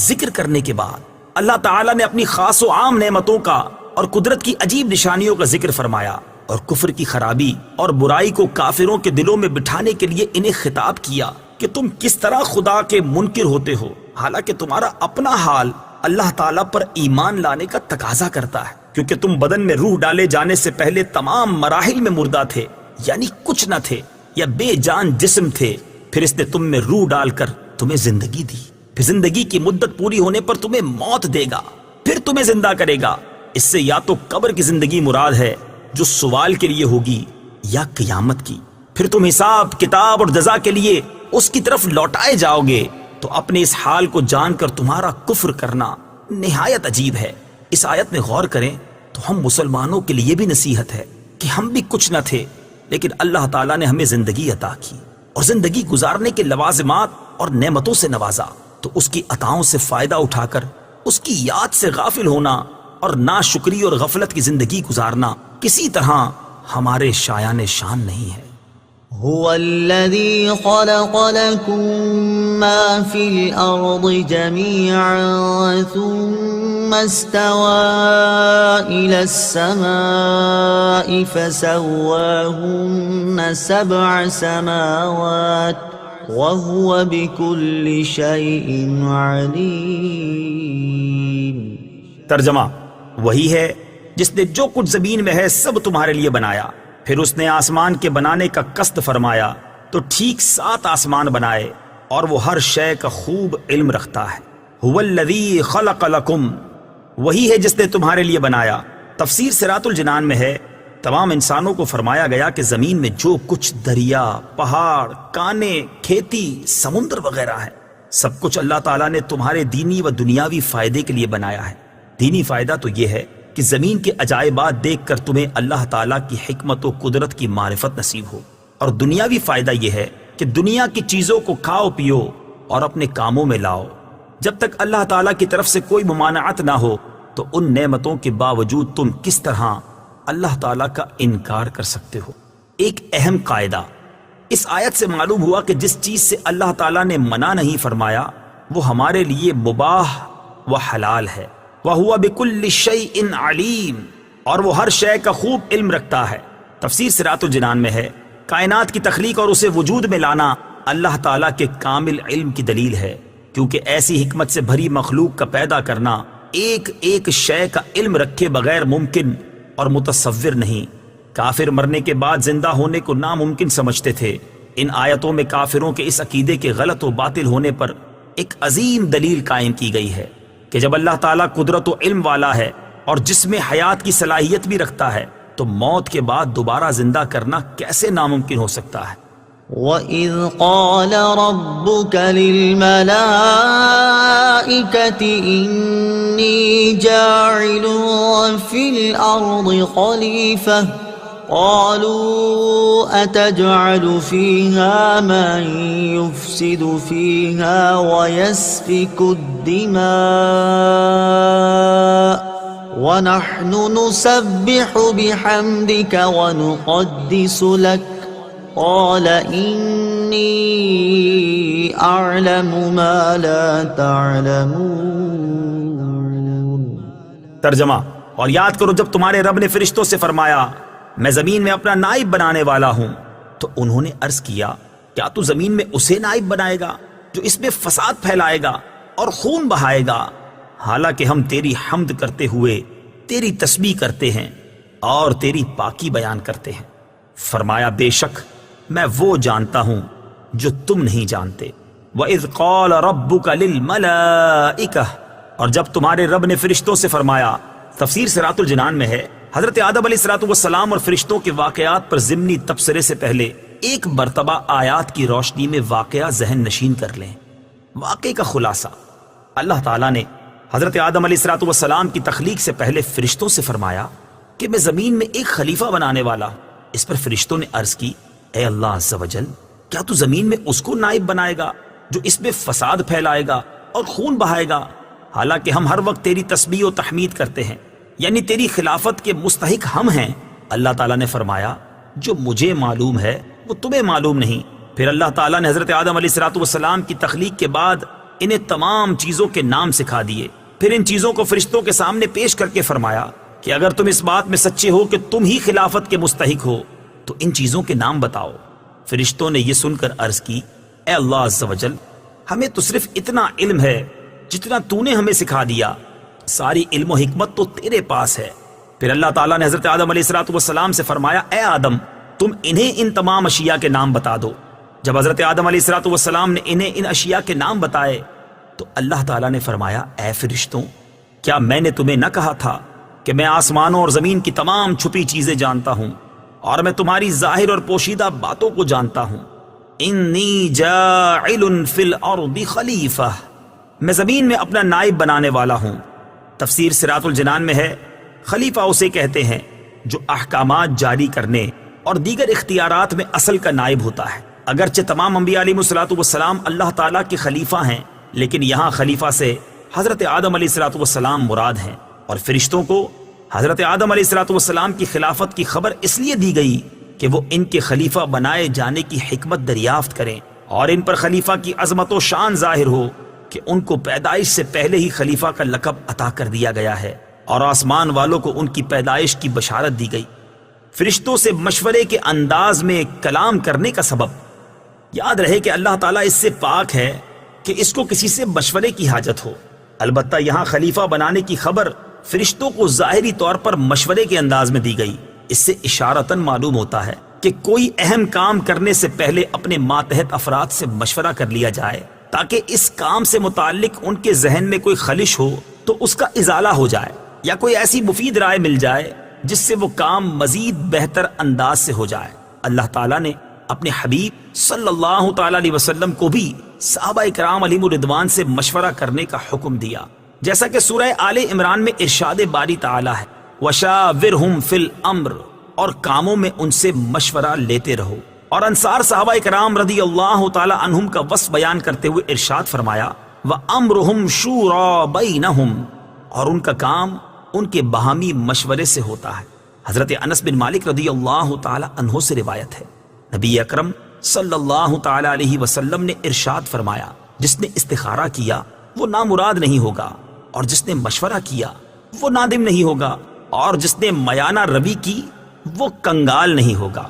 ذکر کرنے کے بعد اللہ تعالیٰ نے اپنی خاص و عام نعمتوں کا اور قدرت کی عجیب نشانیوں کا ذکر فرمایا اور کفر کی خرابی اور برائی کو کافروں کے دلوں میں بٹھانے کے لیے انہیں خطاب کیا کہ تم کس طرح خدا کے منکر ہوتے ہو حالانکہ تمہارا اپنا حال اللہ تعالیٰ پر ایمان لانے کا تقاضا کرتا ہے، کیونکہ تم بدن میں روح ڈالے جانے سے پہلے تمام مراحل میں مردہ تھے، یعنی کچھ نہ تھے یا بے جان جسم تھے، پھر اس نے تم میں روح ڈال کر تمہیں زندگی دی، پھر زندگی کی مدت پوری ہونے پر تمہیں موت دے گا، پھر تمہیں زندہ کرے گا۔ اس سے یا تو قبر کی زندگی مراد ہے جو سوال کے لیے ہوگی یا قیامت کی، پھر تم حساب کتاب اور جزا کے لیے اس کی طرف لوٹائے جاؤ گے۔ تو اپنے اس حال کو جان کر تمہارا کفر کرنا نہایت عجیب ہے۔ اس آیت میں غور کریں تو ہم مسلمانوں کے لیے بھی نصیحت ہے کہ ہم بھی کچھ نہ تھے، لیکن اللہ تعالیٰ نے ہمیں زندگی عطا کی اور زندگی گزارنے کے لوازمات اور نعمتوں سے نوازا، تو اس کی عطاؤں سے فائدہ اٹھا کر اس کی یاد سے غافل ہونا اور ناشکری اور غفلت کی زندگی گزارنا کسی طرح ہمارے شایان شان نہیں ہے۔ هو الذي خلق لكم ما في الأرض جميعا ثم استوى إلى السماء فسواهن 7 سماوات وهو بكل شيء عليم۔ ترجمہ: وہی ہے جس نے جو کچھ زمین میں ہے سب تمہارے لیے بنایا، پھر اس نے آسمان کے بنانے کا قصد فرمایا تو ٹھیک 7 آسمان بنائے اور وہ ہر شے کا خوب علم رکھتا ہے۔ هو الذی خلق لکم، وہی ہے جس نے تمہارے لیے بنایا۔ تفسیر صراط الجنان میں ہے تمام انسانوں کو فرمایا گیا کہ زمین میں جو کچھ دریا، پہاڑ، کانے، کھیتی، سمندر وغیرہ ہے، سب کچھ اللہ تعالیٰ نے تمہارے دینی و دنیاوی فائدے کے لیے بنایا ہے۔ دینی فائدہ تو یہ ہے کہ زمین کے عجائبات دیکھ کر تمہیں اللہ تعالیٰ کی حکمت و قدرت کی معرفت نصیب ہو، اور دنیاوی فائدہ یہ ہے کہ دنیا کی چیزوں کو کھاؤ پیو اور اپنے کاموں میں لاؤ۔ جب تک اللہ تعالیٰ کی طرف سے کوئی ممانعت نہ ہو تو ان نعمتوں کے باوجود تم کس طرح اللہ تعالیٰ کا انکار کر سکتے ہو؟ ایک اہم قاعدہ اس آیت سے معلوم ہوا کہ جس چیز سے اللہ تعالیٰ نے منع نہیں فرمایا وہ ہمارے لیے مباح و حلال ہے۔ وَهُوَ بِكُلِّ شَيْءٍ عَلِيمٌ، اور وہ ہر شے کا خوب علم رکھتا ہے۔ تفسیر صراط الجنان میں ہے کائنات کی تخلیق اور اسے وجود میں لانا اللہ تعالیٰ کے کامل علم کی دلیل ہے، کیونکہ ایسی حکمت سے بھری مخلوق کا پیدا کرنا ایک ایک شے کا علم رکھے بغیر ممکن اور متصور نہیں۔ کافر مرنے کے بعد زندہ ہونے کو ناممکن سمجھتے تھے۔ ان آیتوں میں کافروں کے اس عقیدے کے غلط و باطل ہونے پر ایک عظیم دلیل قائم کی گئی ہے کہ جب اللہ تعالیٰ قدرت و علم والا ہے اور جسم حیات کی صلاحیت بھی رکھتا ہے تو موت کے بعد دوبارہ زندہ کرنا کیسے ناممکن ہو سکتا ہے؟ وَإِذْ قَالَ رَبُّكَ لِلْمَلَائِكَةِ إِنِّي جَاعِلٌ فِي الْأَرْضِ خَلِيفَةً قَالُوا أَتَجْعَلُ فِيهَا مَن يُفْسِدُ فِيهَا وَيَسْفِكُ الدِّمَاءَ وَنَحْنُ نُسَبِّحُ بِحَمْدِكَ وَنُقَدِّسُ لَكَ قال إني أعلم ما لا تعلمون۔ ترجمہ: اور یاد کرو جب تمہارے رب نے فرشتوں سے فرمایا میں زمین میں اپنا نائب بنانے والا ہوں، تو انہوں نے عرض کیا کیا تو زمین میں اسے نائب بنائے گا جو اس میں فساد پھیلائے گا اور خون بہائے گا، حالانکہ ہم تیری حمد کرتے ہوئے تیری تسبیح کرتے ہیں اور تیری پاکی بیان کرتے ہیں۔ فرمایا بے شک میں وہ جانتا ہوں جو تم نہیں جانتے۔ وَإِذْ قَالَ رَبُّكَ لِلْمَلَائِكَةِ، اور جب تمہارے رب نے فرشتوں سے فرمایا۔ تفسیر صراط الجنان میں ہے حضرت آدم علیہ السلام اور فرشتوں کے واقعات پر ضمنی تبصرے سے پہلے ایک مرتبہ آیات کی روشنی میں واقعہ ذہن نشین کر لیں۔ واقعے کا خلاصہ: اللہ تعالیٰ نے حضرت آدم علیہ السلام کی تخلیق سے پہلے فرشتوں سے فرمایا کہ میں زمین میں ایک خلیفہ بنانے والا ہوں۔ اس پر فرشتوں نے عرض کی اے اللہ عز و جل، کیا تو زمین میں اس کو نائب بنائے گا جو اس میں فساد پھیلائے گا اور خون بہائے گا، حالانکہ ہم ہر وقت تیری تسبیح و تحمید کرتے ہیں، یعنی تیری خلافت کے مستحق ہم ہیں۔ اللہ تعالیٰ نے فرمایا جو مجھے معلوم ہے وہ تمہیں معلوم نہیں۔ پھر اللہ تعالیٰ نے حضرت آدم علیہ السلام کی تخلیق کے بعد انہیں تمام چیزوں کے نام سکھا دیے، پھر ان چیزوں کو فرشتوں کے سامنے پیش کر کے فرمایا کہ اگر تم اس بات میں سچے ہو کہ تم ہی خلافت کے مستحق ہو تو ان چیزوں کے نام بتاؤ۔ فرشتوں نے یہ سن کر عرض کی اے اللہ عز و جل، ہمیں تو صرف اتنا علم ہے جتنا تو نے ہمیں سکھا دیا، ساری علم و حکمت تو تیرے پاس ہے۔ پھر اللہ تعالیٰ نے حضرت آدم علیہ السلام سے فرمایا اے آدم، تم انہیں ان تمام اشیاء کے نام بتا دو۔ جب حضرت آدم علیہ السلام نے انہیں ان اشیاء کے نام بتائے تو اللہ تعالیٰ نے فرمایا اے فرشتوں، کیا میں نے تمہیں نہ کہا تھا کہ میں آسمانوں اور زمین کی تمام چھپی چیزیں جانتا ہوں اور میں تمہاری ظاہر اور پوشیدہ باتوں کو جانتا ہوں۔ انی جاعل فی الارض خلیفہ، میں زمین میں اپنا نائب بنانے والا ہوں۔ تفسیر صراط الجنان میں ہے خلیفہ اسے کہتے ہیں جو احکامات جاری کرنے اور دیگر اختیارات میں اصل کا نائب ہوتا ہے۔ اگرچہ تمام انبیاء علیہ السلام اللہ تعالیٰ کے خلیفہ ہیں، لیکن یہاں خلیفہ سے حضرت آدم علیہ السلام مراد ہیں، اور فرشتوں کو حضرت آدم علیہ السلام کی خلافت کی خبر اس لیے دی گئی کہ وہ ان کے خلیفہ بنائے جانے کی حکمت دریافت کریں اور ان پر خلیفہ کی عظمت و شان ظاہر ہو کہ ان کو پیدائش سے پہلے ہی خلیفہ کا لقب عطا کر دیا گیا ہے اور آسمان والوں کو ان کی پیدائش کی بشارت دی گئی۔ فرشتوں سے مشورے کے انداز میں کلام کرنے کا سبب، یاد رہے کہ اللہ تعالیٰ اس سے پاک ہے کہ اس کو کسی سے مشورے کی حاجت ہو۔ البتہ یہاں خلیفہ بنانے کی خبر فرشتوں کو ظاہری طور پر مشورے کے انداز میں دی گئی۔ اس سے اشارتاً معلوم ہوتا ہے کہ کوئی اہم کام کرنے سے پہلے اپنے ماتحت افراد سے مشورہ کر لیا جائے تاکہ اس کام سے متعلق ان کے ذہن میں کوئی خلش ہو تو اس کا ازالہ ہو جائے، یا کوئی ایسی مفید رائے مل جائے جس سے وہ کام مزید بہتر انداز سے ہو جائے۔ اللہ تعالیٰ نے اپنے حبیب صلی اللہ تعالی علیہ وسلم کو بھی صحابہ اکرام علیہم الرضوان سے مشورہ کرنے کا حکم دیا، جیسا کہ سورہ آل عمران میں ارشاد باری تعالیٰ ہے وَشَاوِرْهُمْ فِي الْأَمْرِ، اور کاموں میں ان سے مشورہ لیتے رہو۔ اور انصار صحابہ اکرام رضی اللہ تعالی عنہم کا وصف بیان کرتے ہوئے ارشاد فرمایا وَأَمْرُهُمْ شُورَى بَيْنَهُمْ، اور ان کا کام ان کے باہمی مشورے سے ہوتا ہے۔ حضرت انس بن مالک رضی اللہ تعالی عنہ سے روایت ہے نبی اکرم صلی اللہ تعالی علیہ وسلم نے ارشاد فرمایا جس نے استخارہ کیا وہ نامراد نہیں ہوگا، اور جس نے مشورہ کیا وہ نادم نہیں ہوگا، اور جس نے میانہ روی کی وہ کنگال نہیں ہوگا۔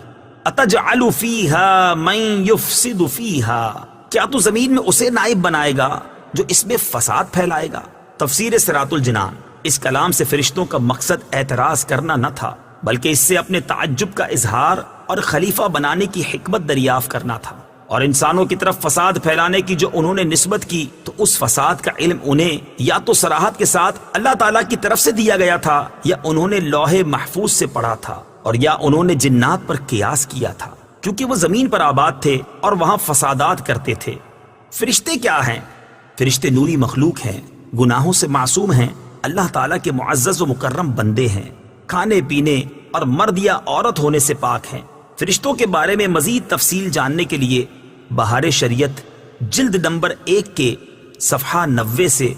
اتجعل فیہا من یفسد فیہا، کیا تو زمین میں اسے نائب بنائے گا جو اس میں فساد پھیلائے گا؟ تفسیر صراط الجنان۔ اس کلام سے فرشتوں کا مقصد اعتراض کرنا نہ تھا، بلکہ اس سے اپنے تعجب کا اظہار اور خلیفہ بنانے کی حکمت دریافت کرنا تھا، اور انسانوں کی طرف فساد پھیلانے کی جو انہوں نے نسبت کی تو اس فساد کا علم انہیں یا تو صراحت کے ساتھ اللہ تعالیٰ کی طرف سے دیا گیا تھا، یا انہوں نے لوح محفوظ سے پڑھا تھا، اور یا انہوں نے جنات پر قیاس کیا تھا۔ کیونکہ وہ زمین پر آباد تھے اور وہاں فسادات کرتے تھے۔ فرشتے کیا ہیں؟ فرشتے نوری مخلوق ہیں، گناہوں سے معصوم ہیں، اللہ تعالیٰ کے معزز و مکرم بندے ہیں، کھانے پینے اور مرد یا عورت ہونے سے پاک ہیں۔ فرشتوں کے بارے میں مزید تفصیل جاننے کے لیے بہار شریعت جلد نمبر 1 کے صفحہ 90 سے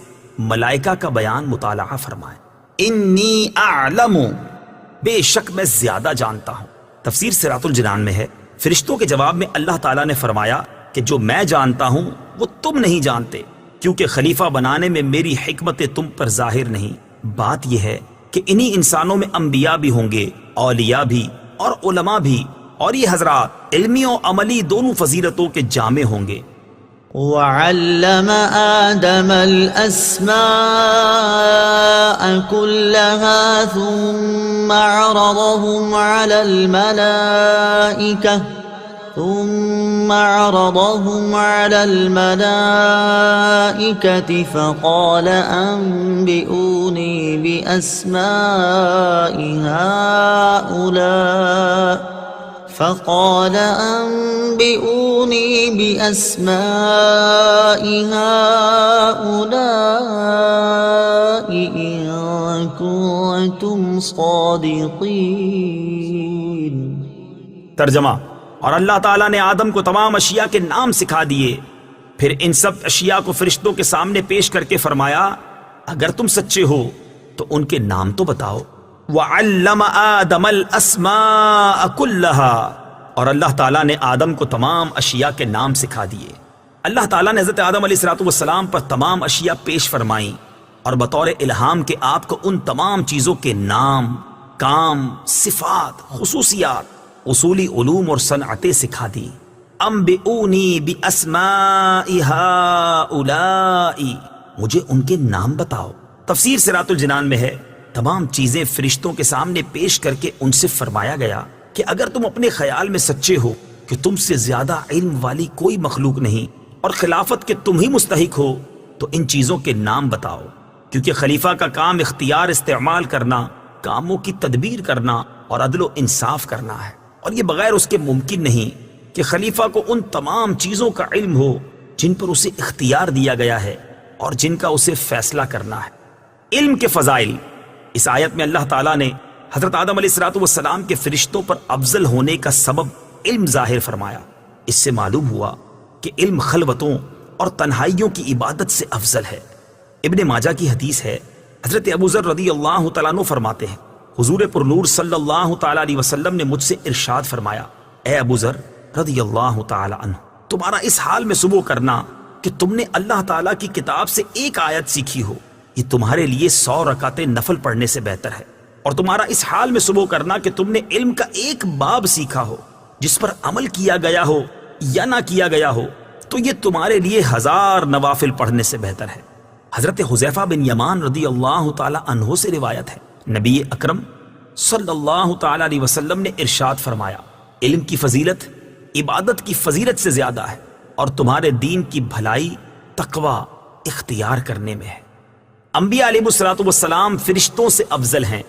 ملائکہ کا بیان مطالعہ فرمائیں۔ انی اعلم، بے شک میں زیادہ جانتا ہوں۔ تفسیر صراط الجنان میں ہے، فرشتوں کے جواب میں اللہ تعالیٰ نے فرمایا کہ جو میں جانتا ہوں وہ تم نہیں جانتے، کیونکہ خلیفہ بنانے میں میری حکمت تم پر ظاہر نہیں۔ بات یہ ہے کہ انہی انسانوں میں انبیاء بھی ہوں گے، اولیاء بھی اور علماء بھی، اور یہ حضرات علمی و عملی دونوں فضیلتوں کے جامع ہوں گے۔ وعلم آدم الأسماء كلها ثم عرضهم على الملائكة فقال أنبئوني بأسماء هؤلاء إن كنتم صادقين۔ ترجمہ، اور اللہ تعالیٰ نے آدم کو تمام اشیاء کے نام سکھا دیے، پھر ان سب اشیاء کو فرشتوں کے سامنے پیش کر کے فرمایا اگر تم سچے ہو تو ان کے نام تو بتاؤ۔ وَعَلَّمَ آدَمَ الْأَسْمَاءَ كُلَّهَا، اور اللہ تعالیٰ نے آدم کو تمام اشیاء کے نام سکھا دیے۔ اللہ تعالیٰ نے حضرت آدم علیہ السلام پر تمام اشیاء پیش فرمائیں اور بطور الہام کے آپ کو ان تمام چیزوں کے نام، کام، صفات، خصوصیات، اصولی علوم اور صنعتیں سکھا دی۔ انبئونی باسماء ہؤلاء، مجھے ان کے نام بتاؤ۔ تفسیر صراط الجنان میں ہے، تمام چیزیں فرشتوں کے سامنے پیش کر کے ان سے فرمایا گیا کہ اگر تم اپنے خیال میں سچے ہو کہ تم سے زیادہ علم والی کوئی مخلوق نہیں اور خلافت کے تم ہی مستحق ہو تو ان چیزوں کے نام بتاؤ، کیونکہ خلیفہ کا کام اختیار استعمال کرنا، کاموں کی تدبیر کرنا اور عدل و انصاف کرنا ہے، اور یہ بغیر اس کے ممکن نہیں کہ خلیفہ کو ان تمام چیزوں کا علم ہو جن پر اسے اختیار دیا گیا ہے اور جن کا اسے فیصلہ کرنا ہے۔ علم کے فضائل، اس آیت میں اللہ تعالیٰ نے حضرت آدم علیہ السلام کے فرشتوں پر افضل ہونے کا سبب علم ظاہر فرمایا۔ اس سے معلوم ہوا کہ علم خلوتوں اور تنہائیوں کی عبادت سے افضل ہے۔ ابن ماجہ کی حدیث ہے، حضرت ابو ذر رضی اللہ تعالیٰ عنہ فرماتے ہیں حضور پر نور صلی اللہ تعالیٰ علیہ وسلم نے مجھ سے ارشاد فرمایا، اے ابو ذر رضی اللہ تعالیٰ عنہ، تمہارا اس حال میں صبح کرنا کہ تم نے اللہ تعالیٰ کی کتاب سے ایک آیت سیکھی ہو، یہ تمہارے لیے 100 رکعتیں نفل پڑھنے سے بہتر ہے، اور تمہارا اس حال میں صبح کرنا کہ تم نے علم کا ایک باب سیکھا ہو جس پر عمل کیا گیا ہو یا نہ کیا گیا ہو تو یہ تمہارے لیے 1000 نوافل پڑھنے سے بہتر ہے۔ حضرت حذیفہ بن یمان رضی اللہ تعالی عنہ سے روایت ہے، نبی اکرم صلی اللہ تعالی علیہ وسلم نے ارشاد فرمایا، علم کی فضیلت عبادت کی فضیلت سے زیادہ ہے، اور تمہارے دین کی بھلائی تقوی اختیار کرنے میں ہے۔ انبیاء علیہ السلام فرشتوں سے افضل ہیں۔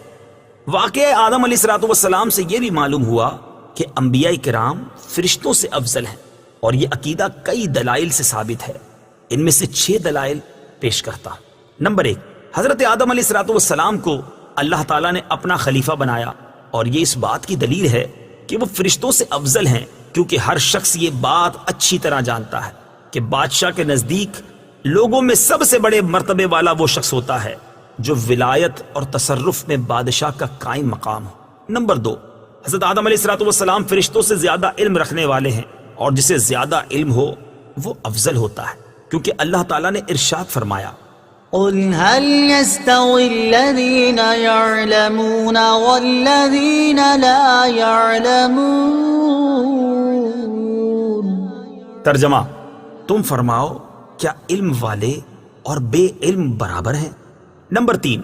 واقعہ آدم علیہ السلام سے یہ بھی معلوم ہوا کہ انبیاء کرام فرشتوں سے افضل ہیں، اور یہ عقیدہ کئی دلائل سے ثابت ہے۔ ان میں سے 6 دلائل پیش کرتا ہوں۔ نمبر 1، حضرت آدم علیہ السلام کو اللہ تعالیٰ نے اپنا خلیفہ بنایا، اور یہ اس بات کی دلیل ہے کہ وہ فرشتوں سے افضل ہیں، کیونکہ ہر شخص یہ بات اچھی طرح جانتا ہے کہ بادشاہ کے نزدیک لوگوں میں سب سے بڑے مرتبے والا وہ شخص ہوتا ہے جو ولایت اور تصرف میں بادشاہ کا قائم مقام ہو۔ نمبر 2، حضرت آدم علیہ السلام فرشتوں سے زیادہ علم رکھنے والے ہیں، اور جسے زیادہ علم ہو وہ افضل ہوتا ہے، کیونکہ اللہ تعالیٰ نے ارشاد فرمایا، قل هل يستوي الذين يعلمون والذين لا يعلمون۔ ترجمہ، تم فرماؤ کیا علم والے اور بے علم برابر ہیں؟ نمبر 3،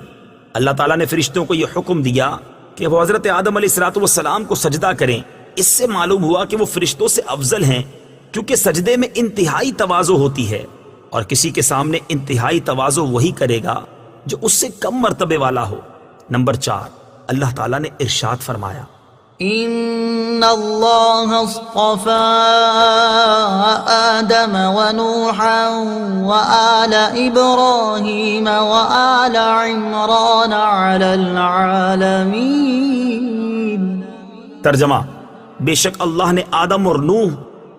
اللہ تعالیٰ نے فرشتوں کو یہ حکم دیا کہ وہ حضرت آدم علیہ السلام کو سجدہ کریں۔ اس سے معلوم ہوا کہ وہ فرشتوں سے افضل ہیں، کیونکہ سجدے میں انتہائی تواضع ہوتی ہے، اور کسی کے سامنے انتہائی تواضع وہی کرے گا جو اس سے کم مرتبے والا ہو۔ نمبر 4، اللہ تعالیٰ نے ارشاد فرمایا، إن الله اصطفى آدم ونوحا وآل إبراهيم وآل عمران على العالمين. ترجمہ: بے شک اللہ نے آدم اور نوح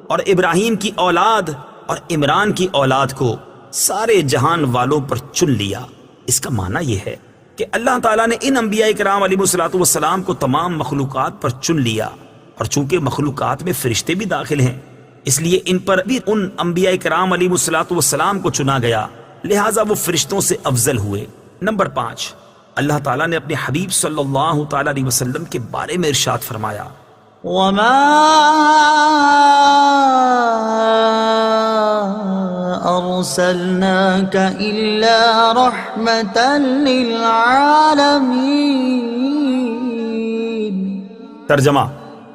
اور ابراہیم کی اولاد اور عمران کی اولاد کو سارے جہان والوں پر چن لیا. اس کا معنی یہ ہے کہ اللہ تعالیٰ نے ان انبیاء کرام علیہ الصلوۃ والسلام کو تمام مخلوقات پر چن لیا، اور چونکہ مخلوقات میں فرشتے بھی داخل ہیں اس لیے ان پر بھی ان انبیاء کرام علیہ الصلوۃ والسلام کو چنا گیا، لہٰذا وہ فرشتوں سے افضل ہوئے. نمبر 5، اللہ تعالیٰ نے اپنے حبیب صلی اللہ تعالیٰ علیہ وسلم کے بارے میں ارشاد فرمایا: وما أرسلناك إلا رحمة للعالمين. ترجمہ: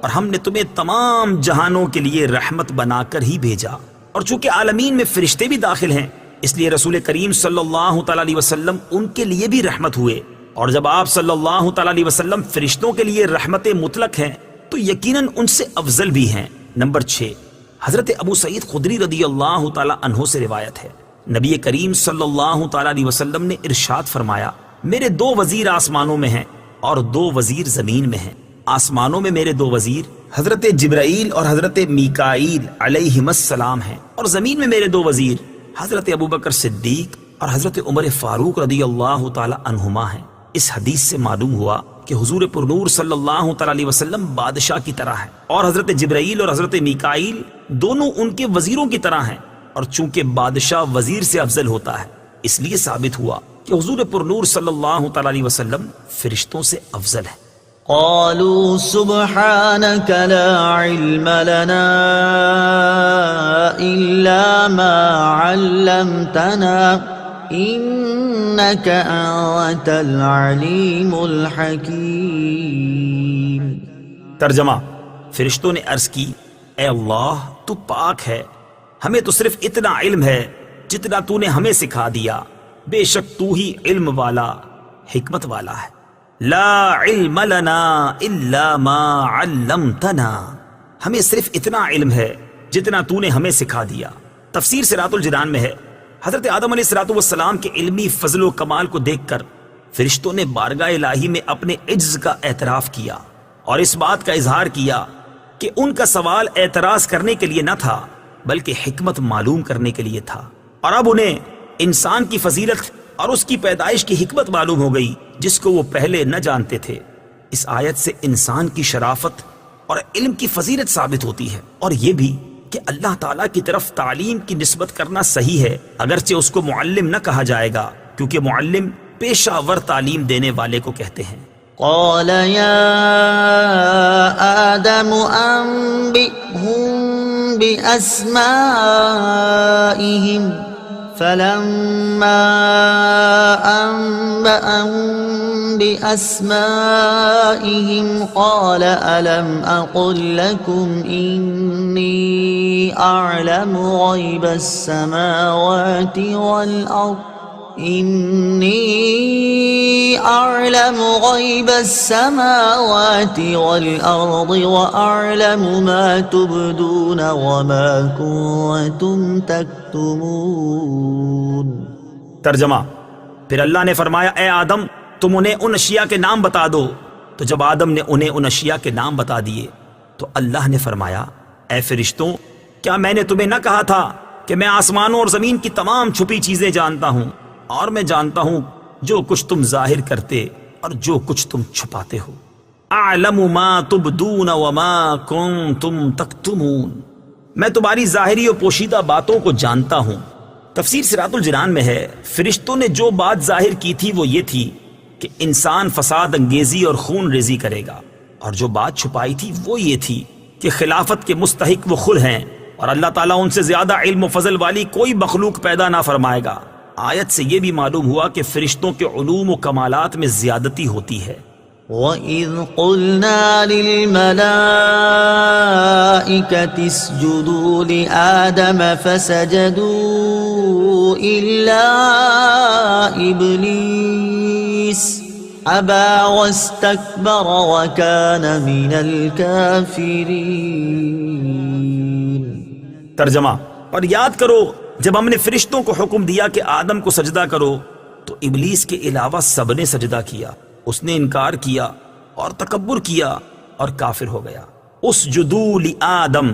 اور ہم نے تمہیں تمام جہانوں کے لیے رحمت بنا کر ہی بھیجا. اور چونکہ عالمین میں فرشتے بھی داخل ہیں اس لیے رسول کریم صلی اللہ تعالیٰ علیہ وسلم ان کے لیے بھی رحمت ہوئے. اور جب آپ صلی اللہ تعالیٰ علیہ وسلم فرشتوں کے لیے رحمت مطلق ہیں تو یقیناً ان سے افضل بھی ہیں. نمبر 6، حضرت ابو سعید خدری رضی اللہ تعالیٰ عنہ سے روایت ہے، نبی کریم صلی اللہ تعالیٰ علیہ وسلم نے ارشاد فرمایا: میرے 2 وزیر آسمانوں میں ہیں اور 2 وزیر زمین میں ہیں. آسمانوں میں میرے 2 وزیر حضرت جبرائیل اور حضرت میکائیل علیہم السلام ہیں، اور زمین میں میرے 2 وزیر حضرت ابوبکر صدیق اور حضرت عمر فاروق رضی اللہ تعالیٰ عنہما ہیں. اس حدیث سے معلوم ہوا کہ حضور پرنور صلی اللہ تعالیٰ علیہ وسلم بادشاہ کی طرح ہیں، اور حضرت جبرائیل اور حضرت میکائیل دونوں ان کے وزیروں کی طرح ہیں. اور چونکہ بادشاہ وزیر سے افضل ہوتا ہے اس لیے ثابت ہوا کہ حضور پرنور صلی اللہ تعالیٰ علیہ وسلم فرشتوں سے افضل ہیں. قالوا سبحانك لا علم لنا إلا ما علمتنا إنك أنت العليم الحكيم. ترجمہ: فرشتوں نے عرض کی: اے اللہ تو پاک ہے، ہمیں تو صرف اتنا علم ہے جتنا تو نے ہمیں سکھا دیا، بے شک تو ہی علم والا حکمت والا ہے. لا علم لنا الا ما علمتنا، ہمیں صرف اتنا علم ہے جتنا تو نے ہمیں سکھا دیا. تفسیر صراط الجنان میں ہے، حضرت آدم علیہ الصلوۃ والسلام کے علمی فضل و کمال کو دیکھ کر فرشتوں نے بارگاہ الہی میں اپنے عجز کا اعتراف کیا اور اس بات کا اظہار کیا کہ ان کا سوال اعتراض کرنے کے لیے نہ تھا بلکہ حکمت معلوم کرنے کے لیے تھا. اور اب انہیں انسان کی فضیلت اور اس کی پیدائش کی حکمت معلوم ہو گئی جس کو وہ پہلے نہ جانتے تھے. اس آیت سے انسان کی شرافت اور علم کی فضیلت ثابت ہوتی ہے، اور یہ بھی کہ اللہ تعالیٰ کی طرف تعلیم کی نسبت کرنا صحیح ہے، اگرچہ اس کو معلم نہ کہا جائے گا کیونکہ معلم پیشہ ور تعلیم دینے والے کو کہتے ہیں. قال يا آدم أنبئهم بأسمائهم فلما أنبأهم بأسمائهم قال ألم أقل لكم إني أعلم غيب السماوات والأرض إني أعلم غيب السماوات والأرض وأعلم ما تبدون وما كنتم تكتمون. ترجمہ: پھر اللہ نے فرمایا اے آدم تم انہیں ان اشیاء کے نام بتا دو. تو جب آدم نے انہیں ان اشیاء کے نام بتا دیے تو اللہ نے فرمایا اے فرشتوں کیا میں نے تمہیں نہ کہا تھا کہ میں آسمانوں اور زمین کی تمام چھپی چیزیں جانتا ہوں اور میں جانتا ہوں جو کچھ تم ظاہر کرتے اور جو کچھ تم چھپاتے ہو. اعلم ما تبدون وما کنتم تکتمون، میں تمہاری ظاہری و پوشیدہ باتوں کو جانتا ہوں. تفسیر صراط الجنان میں ہے فرشتوں نے جو بات ظاہر کی تھی وہ یہ تھی کہ انسان فساد انگیزی اور خون ریزی کرے گا، اور جو بات چھپائی تھی وہ یہ تھی کہ خلافت کے مستحق وہ خود ہیں اور اللہ تعالیٰ ان سے زیادہ علم و فضل والی کوئی مخلوق پیدا نہ فرمائے گا. آیت سے یہ بھی معلوم ہوا کہ فرشتوں کے علوم و کمالات میں زیادتی ہوتی ہے. وَإِذْ قُلْنَا لِلْمَلَائِكَةِ اسْجُدُوا لِآدَمَ فَسَجَدُوا إِلَّا إِبْلِيسَ أبى واستكبر وكان من الكافرين. ترجمہ: اور یاد کرو جب ہم نے فرشتوں کو حکم دیا کہ آدم کو سجدہ کرو تو ابلیس کے علاوہ سب نے سجدہ کیا، اس نے انکار کیا اور تکبر کیا اور کافر ہو گیا. اسجدوا لآدم،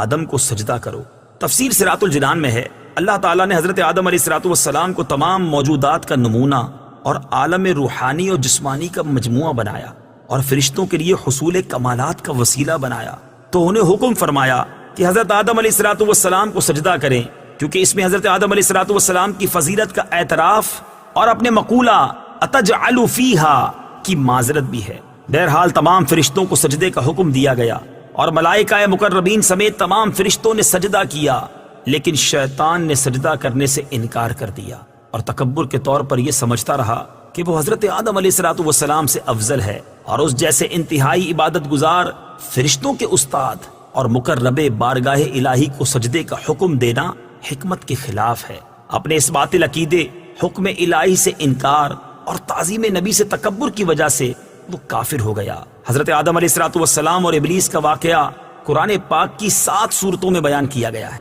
آدم کو سجدہ کرو. تفسیر صراط الجنان میں ہے اللہ تعالیٰ نے حضرت آدم علیہ السلام کو تمام موجودات کا نمونہ اور عالم روحانی اور جسمانی کا مجموعہ بنایا اور فرشتوں کے لیے حصول کمالات کا وسیلہ بنایا، تو انہیں حکم فرمایا کہ حضرت آدم علیہ السلام کو سجدہ کریں، کیونکہ اس میں حضرت آدم علیہ السلام کی فضیلت کا اعتراف اور اپنے مقولہ اتجعل فیہا کی معذرت بھی ہے. بہرحال تمام فرشتوں کو سجدے کا حکم دیا گیا اور ملائکہ مقربین سمیت تمام فرشتوں نے سجدہ کیا، لیکن شیطان نے سجدہ کرنے سے انکار کر دیا اور تکبر کے طور پر یہ سمجھتا رہا کہ وہ حضرت آدم علیہ السلام سے افضل ہے اور اس جیسے انتہائی عبادت گزار فرشتوں کے استاد اور مقرب بارگاہ الہی کو سجدے کا حکم دینا حکمت کے خلاف ہے. اپنے اس باطل عقیدے، حکم الہی سے انکار اور تعظیم نبی سے تکبر کی وجہ سے وہ کافر ہو گیا. حضرت آدم علیہ السلام اور ابلیس کا واقعہ قرآن پاک کی 7 سورتوں میں بیان کیا گیا ہے.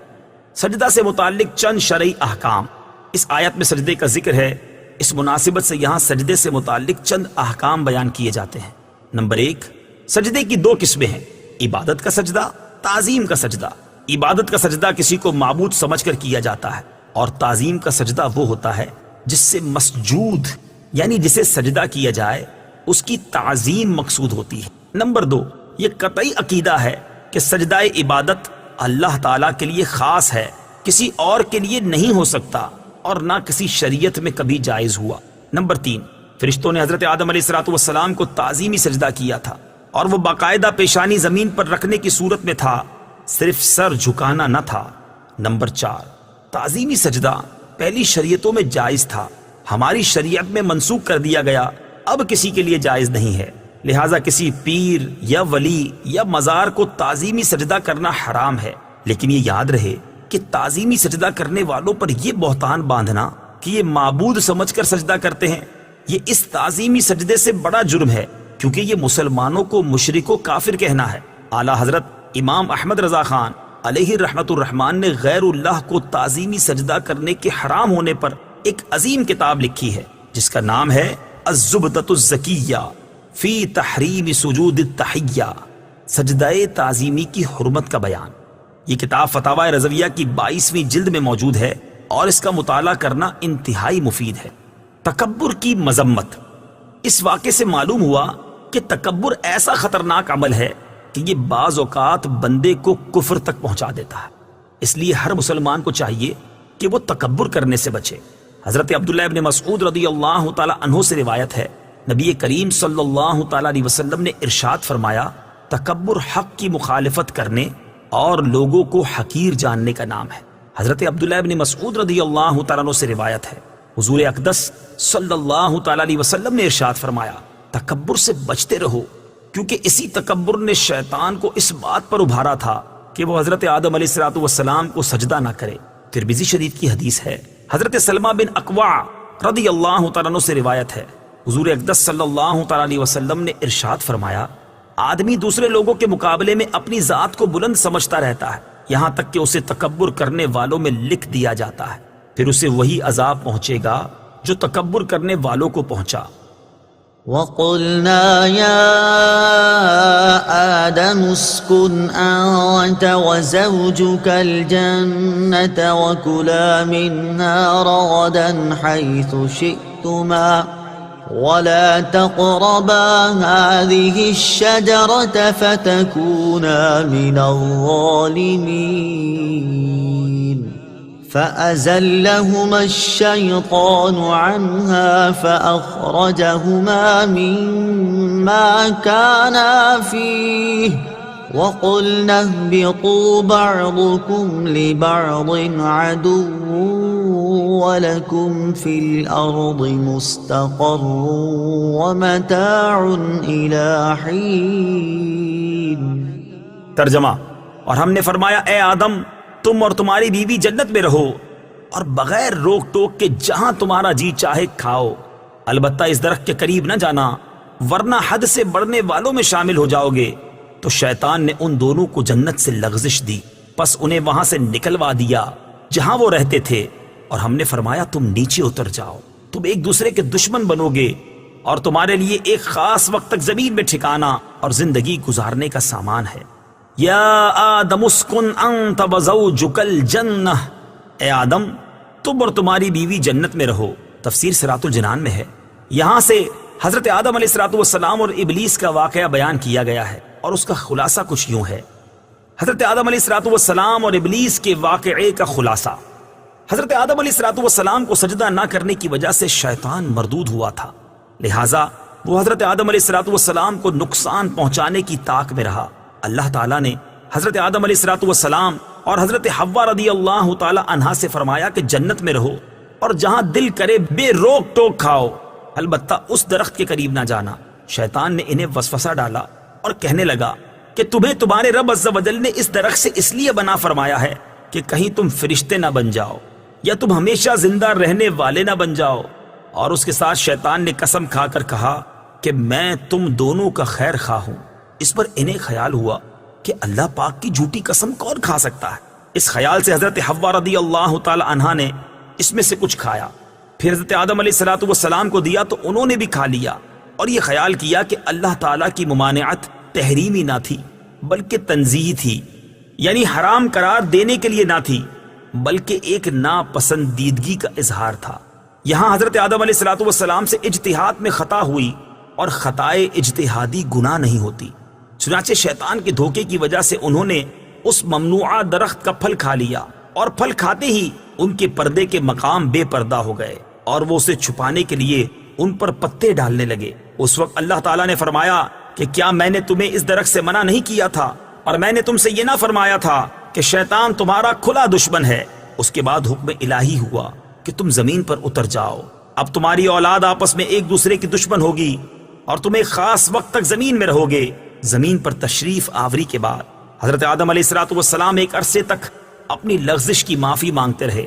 سجدہ سے متعلق چند شرعی احکام. اس آیت میں سجدے کا ذکر ہے، اس مناسبت سے یہاں سجدے سے متعلق چند احکام بیان کیے جاتے ہیں. نمبر 1، سجدے کی 2 قسمیں ہیں، عبادت کا سجدہ، تعظیم کا سجدہ. عبادت کا سجدہ کسی کو معبود سمجھ کر کیا جاتا ہے، اور تعظیم کا سجدہ وہ ہوتا ہے جس سے مسجود یعنی جسے سجدہ کیا جائے اس کی تعظیم مقصود ہوتی ہے. نمبر 2، یہ قطعی عقیدہ ہے کہ سجدہ عبادت اللہ تعالیٰ کے لیے خاص ہے، کسی اور کے لیے نہیں ہو سکتا اور نہ کسی شریعت میں کبھی جائز ہوا. نمبر 3، فرشتوں نے حضرت آدم علیہ السلام کو تعظیمی سجدہ کیا تھا اور وہ باقاعدہ پیشانی زمین پر رکھنے کی صورت میں تھا، صرف سر جھکانا نہ تھا. نمبر 4، تعظیمی سجدہ پہلی شریعتوں میں جائز تھا، ہماری شریعت میں منسوخ کر دیا گیا، اب کسی کے لیے جائز نہیں ہے. لہٰذا کسی پیر یا ولی یا مزار کو تعظیمی سجدہ کرنا حرام ہے. لیکن یہ یاد رہے کہ تعظیمی سجدہ کرنے والوں پر یہ بہتان باندھنا کہ یہ معبود سمجھ کر سجدہ کرتے ہیں، یہ اس تعظیمی سجدے سے بڑا جرم ہے، کیونکہ یہ مسلمانوں کو مشرک و کافر کہنا ہے. اعلیٰ حضرت امام احمد رضا خان علیہ رحمت الرحمن نے غیر اللہ کو تعظیمی سجدہ کرنے کے حرام ہونے پر ایک عظیم کتاب لکھی ہے جس کا نام ہے الزبدۃ الزکیہ فی تحریم سجود التحیہ، سجدہ تعظیمی کی حرمت کا بیان. یہ کتاب فتاوی رضویہ کی 22ویں جلد میں موجود ہے اور اس کا مطالعہ کرنا انتہائی مفید ہے. تکبر کی مذمت. اس واقعے سے معلوم ہوا کہ تکبر ایسا خطرناک عمل ہے کہ یہ بعض اوقات بندے کو کفر تک پہنچا دیتا ہے. اس لیے ہر مسلمان کو چاہیے کہ وہ تکبر کرنے سے بچے. حضرت عبداللہ ابن مسعود رضی اللہ تعالی عنہ سے روایت ہے، نبی کریم صلی اللہ تعالی علیہ وسلم نے ارشاد فرمایا، تکبر حق کی مخالفت کرنے اور لوگوں کو حقیر جاننے کا نام ہے. حضرت عبداللہ ابن مسعود رضی اللہ تعالیٰ عنہ سے روایت ہے، حضور اقدس صلی اللہ تعالیٰ علیہ وسلم نے ارشاد فرمایا، تکبر سے بچتے رہو، کیونکہ اسی تکبر نے شیطان کو اس بات پر ابھارا تھا کہ وہ حضرت آدم علیہ السلام کو سجدہ نہ کرے. ترمذی شریف کی حدیث ہے، حضرت سلمہ بن اکوع رضی اللہ تعالیٰ عنہ سے روایت ہے، حضور اقدس صلی اللہ تعالیٰ علیہ وسلم نے ارشاد فرمایا، آدمی دوسرے لوگوں کے مقابلے میں اپنی ذات کو بلند سمجھتا رہتا ہے، یہاں تک کہ اسے تکبر کرنے والوں میں لکھ دیا جاتا ہے، پھر اسے وہی عذاب پہنچے گا جو تکبر کرنے والوں کو پہنچا. وَقُلْنَا يَا آدَمُ اسْكُنْ أَنْتَ وَزَوْجُكَ الْجَنَّةَ وَكُلَا مِنْهَا رَغَدًا حَيْثُ شِئْتُمَا وَلَا تَقْرَبَا هَذِهِ الشَّجَرَةَ فَتَكُونَا مِنَ الظَّالِمِينَ فَأَزَلَّهُمَا الشَّيْطَانُ عَنْهَا فَأَخْرَجَهُمَا مِمَّا كَانَا فِيهِ وَقُلْنَا اهْبِطُوا بَعْضُكُمْ لِبَعْضٍ عَدُوٌّ وَلَكُمْ فِي الْأَرْضِ مُسْتَقَرٌّ وَمَتَاعٌ إِلَى حِينٍ. ترجمہ. اور ہم نے فرمایا، اے آدم، تم اور تمہاری بیوی جنت میں رہو اور بغیر روک ٹوک کے جہاں تمہارا جی چاہے کھاؤ، البتہ اس درخت کے قریب نہ جانا ورنہ حد سے بڑھنے والوں میں شامل ہو جاؤ گے۔ تو شیطان نے ان دونوں کو جنت سے لغزش دی، پس انہیں وہاں سے نکلوا دیا جہاں وہ رہتے تھے، اور ہم نے فرمایا تم نیچے اتر جاؤ، تم ایک دوسرے کے دشمن بنو گے، اور تمہارے لیے ایک خاص وقت تک زمین میں ٹھکانا اور زندگی گزارنے کا سامان ہے۔ یا آدم اسکن انت وزوجک الجنہ، اے آدم تم اور تمہاری بیوی جنت میں رہو۔ تفسیر صراط الجنان میں ہے۔ یہاں سے حضرت آدم علیہ السلام اور ابلیس کا واقعہ بیان کیا گیا ہے، اور اس کا خلاصہ کچھ یوں ہے۔ حضرت آدم علیہ السلام اور ابلیس کے واقعے کا خلاصہ: حضرت آدم علیہ السلام کو سجدہ نہ کرنے کی وجہ سے شیطان مردود ہوا تھا، لہٰذا وہ حضرت آدم علیہ السلام کو نقصان پہنچانے کی طاق میں رہا۔ اللہ تعالیٰ نے حضرت آدم علیہ السلام اور حضرت حوا رضی اللہ تعالی عنہا سے فرمایا کہ جنت میں رہو اور جہاں دل کرے بے روک ٹوک کھاؤ، البتہ اس درخت کے قریب نہ جانا۔ شیطان نے انہیں وسوسہ ڈالا اور کہنے لگا کہ تمہیں تمہارے رب عز و جل نے اس درخت سے اس لیے بنا فرمایا ہے کہ کہیں تم فرشتے نہ بن جاؤ یا تم ہمیشہ زندہ رہنے والے نہ بن جاؤ۔ اور اس کے ساتھ شیطان نے قسم کھا کر کہا کہ میں تم دونوں کا خیر خواہ ہوں۔ اس پر انہیں خیال ہوا کہ اللہ پاک کی جھوٹی قسم کون کھا سکتا ہے۔ اس خیال سے حضرت حوا رضی اللہ تعالی عنہا نے اس میں سے کچھ کھایا، پھر حضرت آدم علیہ السلام کو دیا تو انہوں نے بھی کھا لیا، اور یہ خیال کیا کہ اللہ تعالیٰ کی ممانعت تحریمی نہ تھی بلکہ تنزیہی تھی، یعنی حرام قرار دینے کے لیے نہ تھی بلکہ ایک ناپسندیدگی کا اظہار تھا۔ یہاں حضرت آدم علیہ السلام سے اجتہاد میں خطا ہوئی، اور خطائے اجتہادی گناہ نہیں ہوتی، چنانچہ شیطان کے دھوکے کی وجہ سے انہوں نے اس ممنوعہ درخت کا پھل کھا لیا، اور پھل کھاتے ہی ان کے پردے کے مقام بے پردہ ہو گئے، اور وہ اسے چھپانے کے لیے ان پر پتے ڈالنے لگے۔ اس وقت اللہ تعالیٰ نے فرمایا کہ کیا میں نے تمہیں اس درخت سے منع نہیں کیا تھا، اور میں نے تم سے یہ نہ فرمایا تھا کہ شیطان تمہارا کھلا دشمن ہے؟ اس کے بعد حکم الہی ہوا کہ تم زمین پر اتر جاؤ۔ اب تمہاری اولاد آپس میں ایک دوسرے کی دشمن ہوگی، اور تم ایک خاص وقت تک زمین میں رہو گے۔ زمین پر تشریف آوری کے بعد حضرت آدم علیہ السلام ایک عرصے تک اپنی لغزش کی معافی مانگتے رہے،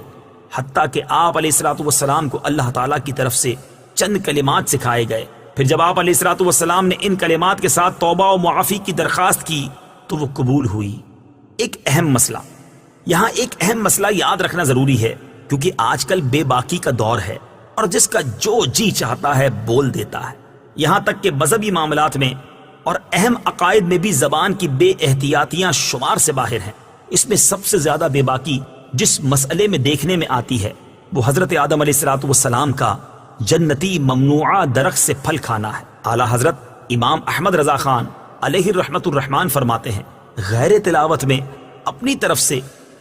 حتیٰ کہ آپ علیہ السلام کو اللہ تعالیٰ کی طرف سے چند کلمات سکھائے گئے۔ پھر جب آپ علیہ السلام نے ان کلمات کے ساتھ توبہ و معافی کی درخواست کی تو وہ قبول ہوئی۔ ایک اہم مسئلہ یہاں ایک اہم مسئلہ یاد رکھنا ضروری ہے، کیونکہ آج کل بے باکی کا دور ہے، اور جس کا جو جی چاہتا ہے بول دیتا ہے، یہاں تک کہ مذہبی معاملات میں اور اہم عقائد میں بھی زبان کی بے احتیاطیاں شمار سے باہر ہیں۔ اس میں سب سے زیادہ بے باکی جس مسئلے میں دیکھنے میں آتی ہے وہ حضرت آدم علیہ السلام کا جنتی ممنوعہ درخت سے پھل کھانا ہے۔ اعلیٰ حضرت امام احمد رضا خان علیہ رحمت الرحمان فرماتے ہیں، غیر تلاوت میں اپنی طرف سے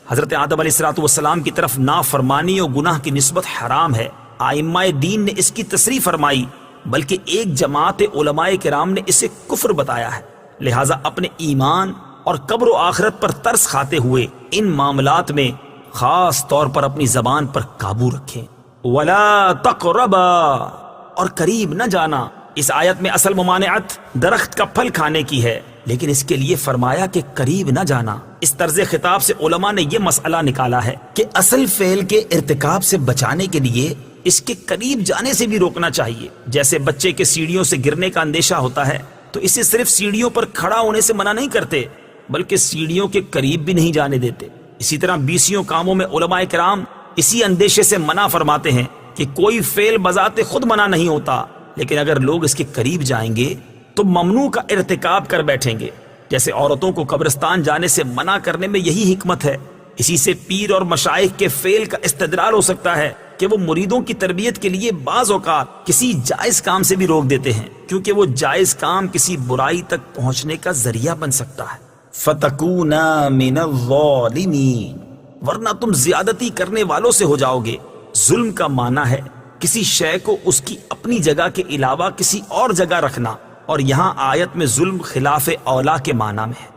حضرت آدم علیہ السلام کی طرف نافرمانی و گناہ کی نسبت حرام ہے۔ ائمہ دین نے اس کی تصریح فرمائی، بلکہ ایک جماعت علماء کرام نے اسے کفر بتایا ہے۔ لہٰذا اپنے ایمان اور قبر و آخرت پر ترس کھاتے ہوئے ان معاملات میں خاص طور پر اپنی زبان پر قابو رکھیں۔ وَلَا تَقْرَبَا، اور قریب نہ جانا۔ اس آیت میں اصل ممانعت درخت کا پھل کھانے کی ہے، لیکن اس کے لیے فرمایا کہ قریب نہ جانا۔ اس طرز خطاب سے علماء نے یہ مسئلہ نکالا ہے کہ اصل فعل کے ارتکاب سے بچانے کے لیے اس کے قریب جانے سے بھی روکنا چاہیے۔ جیسے بچے کے سیڑھیوں سے گرنے کا اندیشہ ہوتا ہے تو اسے صرف سیڑھیوں پر کھڑا ہونے سے منع نہیں کرتے بلکہ سیڑھیوں کے قریب بھی نہیں جانے دیتے۔ اسی طرح بیسیوں کاموں میں علماء کرام اسی اندیشے سے منع فرماتے ہیں کہ کوئی فعل بذات خود منع نہیں ہوتا، لیکن اگر لوگ اس کے قریب جائیں گے تو ممنوع کا ارتکاب کر بیٹھیں گے۔ جیسے عورتوں کو قبرستان جانے سے منع کرنے میں یہی حکمت ہے۔ اسی سے پیر اور مشائخ کے فعل کا استدلال ہو سکتا ہے کہ وہ مریدوں کی تربیت کے لیے بعض اوقات کسی جائز کام سے بھی روک دیتے ہیں، کیونکہ وہ جائز کام کسی برائی تک پہنچنے کا ذریعہ بن سکتا ہے۔ فَتَكُونَا مِنَ الظَّالِمِينَ، ورنہ تم زیادتی کرنے والوں سے ہو جاؤ گے۔ ظلم کا معنی ہے کسی شے کو اس کی اپنی جگہ کے علاوہ کسی اور جگہ رکھنا، اور یہاں آیت میں ظلم خلاف اولا کے معنی میں ہے۔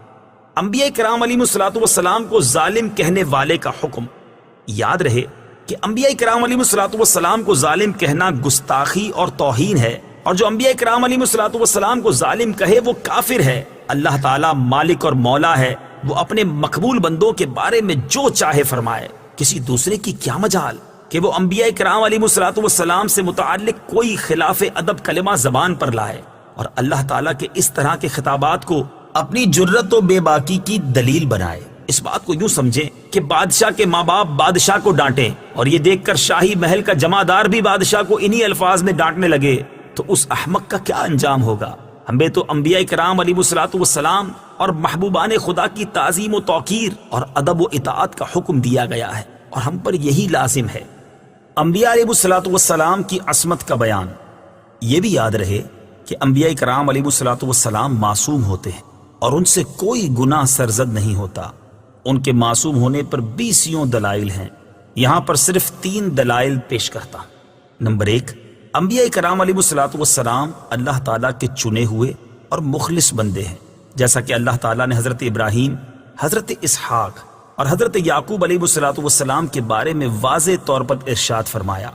انبیاء کرام علیہ السلام کو ظالم کہنے والے کا حکم۔ یاد رہے کہ انبیاء کرام علیہ السلام کو ظالم کہنا گستاخی اور توہین ہے، اور جو انبیاء کرام علیہ السلام کو ظالم کہے وہ کافر ہے۔ اللہ تعالیٰ مالک اور مولا ہے، وہ اپنے مقبول بندوں کے بارے میں جو چاہے فرمائے، کسی دوسرے کی کیا مجال۔ کہ وہ انبیاء کرام علیہ الصلوۃ والسلام سے متعلق کوئی خلاف ادب کلمہ زبان پر لائے اور اللہ تعالیٰ کے اس طرح کے خطابات کو اپنی جرت و بے باکی کی دلیل بنائے۔ اس بات کو یوں سمجھیں کہ بادشاہ کے ماں باپ بادشاہ کو ڈانٹیں اور یہ دیکھ کر شاہی محل کا جمعدار بھی بادشاہ کو انہی الفاظ میں ڈانٹنے لگے تو اس احمق کا کیا انجام ہوگا؟ ہمیں تو انبیاء کرام علیہ الصلوۃ والسلام اور محبوبان خدا کی تعظیم و توقیر اور ادب و اطاعت کا حکم دیا گیا ہے اور ہم پر یہی لازم ہے۔ انبیاء علیہ الصلوۃ والسلام کی عصمت کا بیان۔ یہ بھی یاد رہے کہ انبیاء کرام علیہ الصلوۃ والسلام معصوم ہوتے ہیں اور ان سے کوئی گناہ سرزد نہیں ہوتا۔ ان کے معصوم ہونے پر 20 دلائل ہیں، یہاں پر صرف 3 دلائل پیش کرتا ہوں۔ نمبر 1، انبیاء کرام علیہ الصلوۃ والسلام اللہ تعالیٰ کے چنے ہوئے اور مخلص بندے ہیں، جیسا کہ اللہ تعالیٰ نے حضرت ابراہیم، حضرت اسحاق اور حضرت یعقوب علیہ الصلوۃ والسلام کے بارے میں واضح طور پر ارشاد فرمایا۔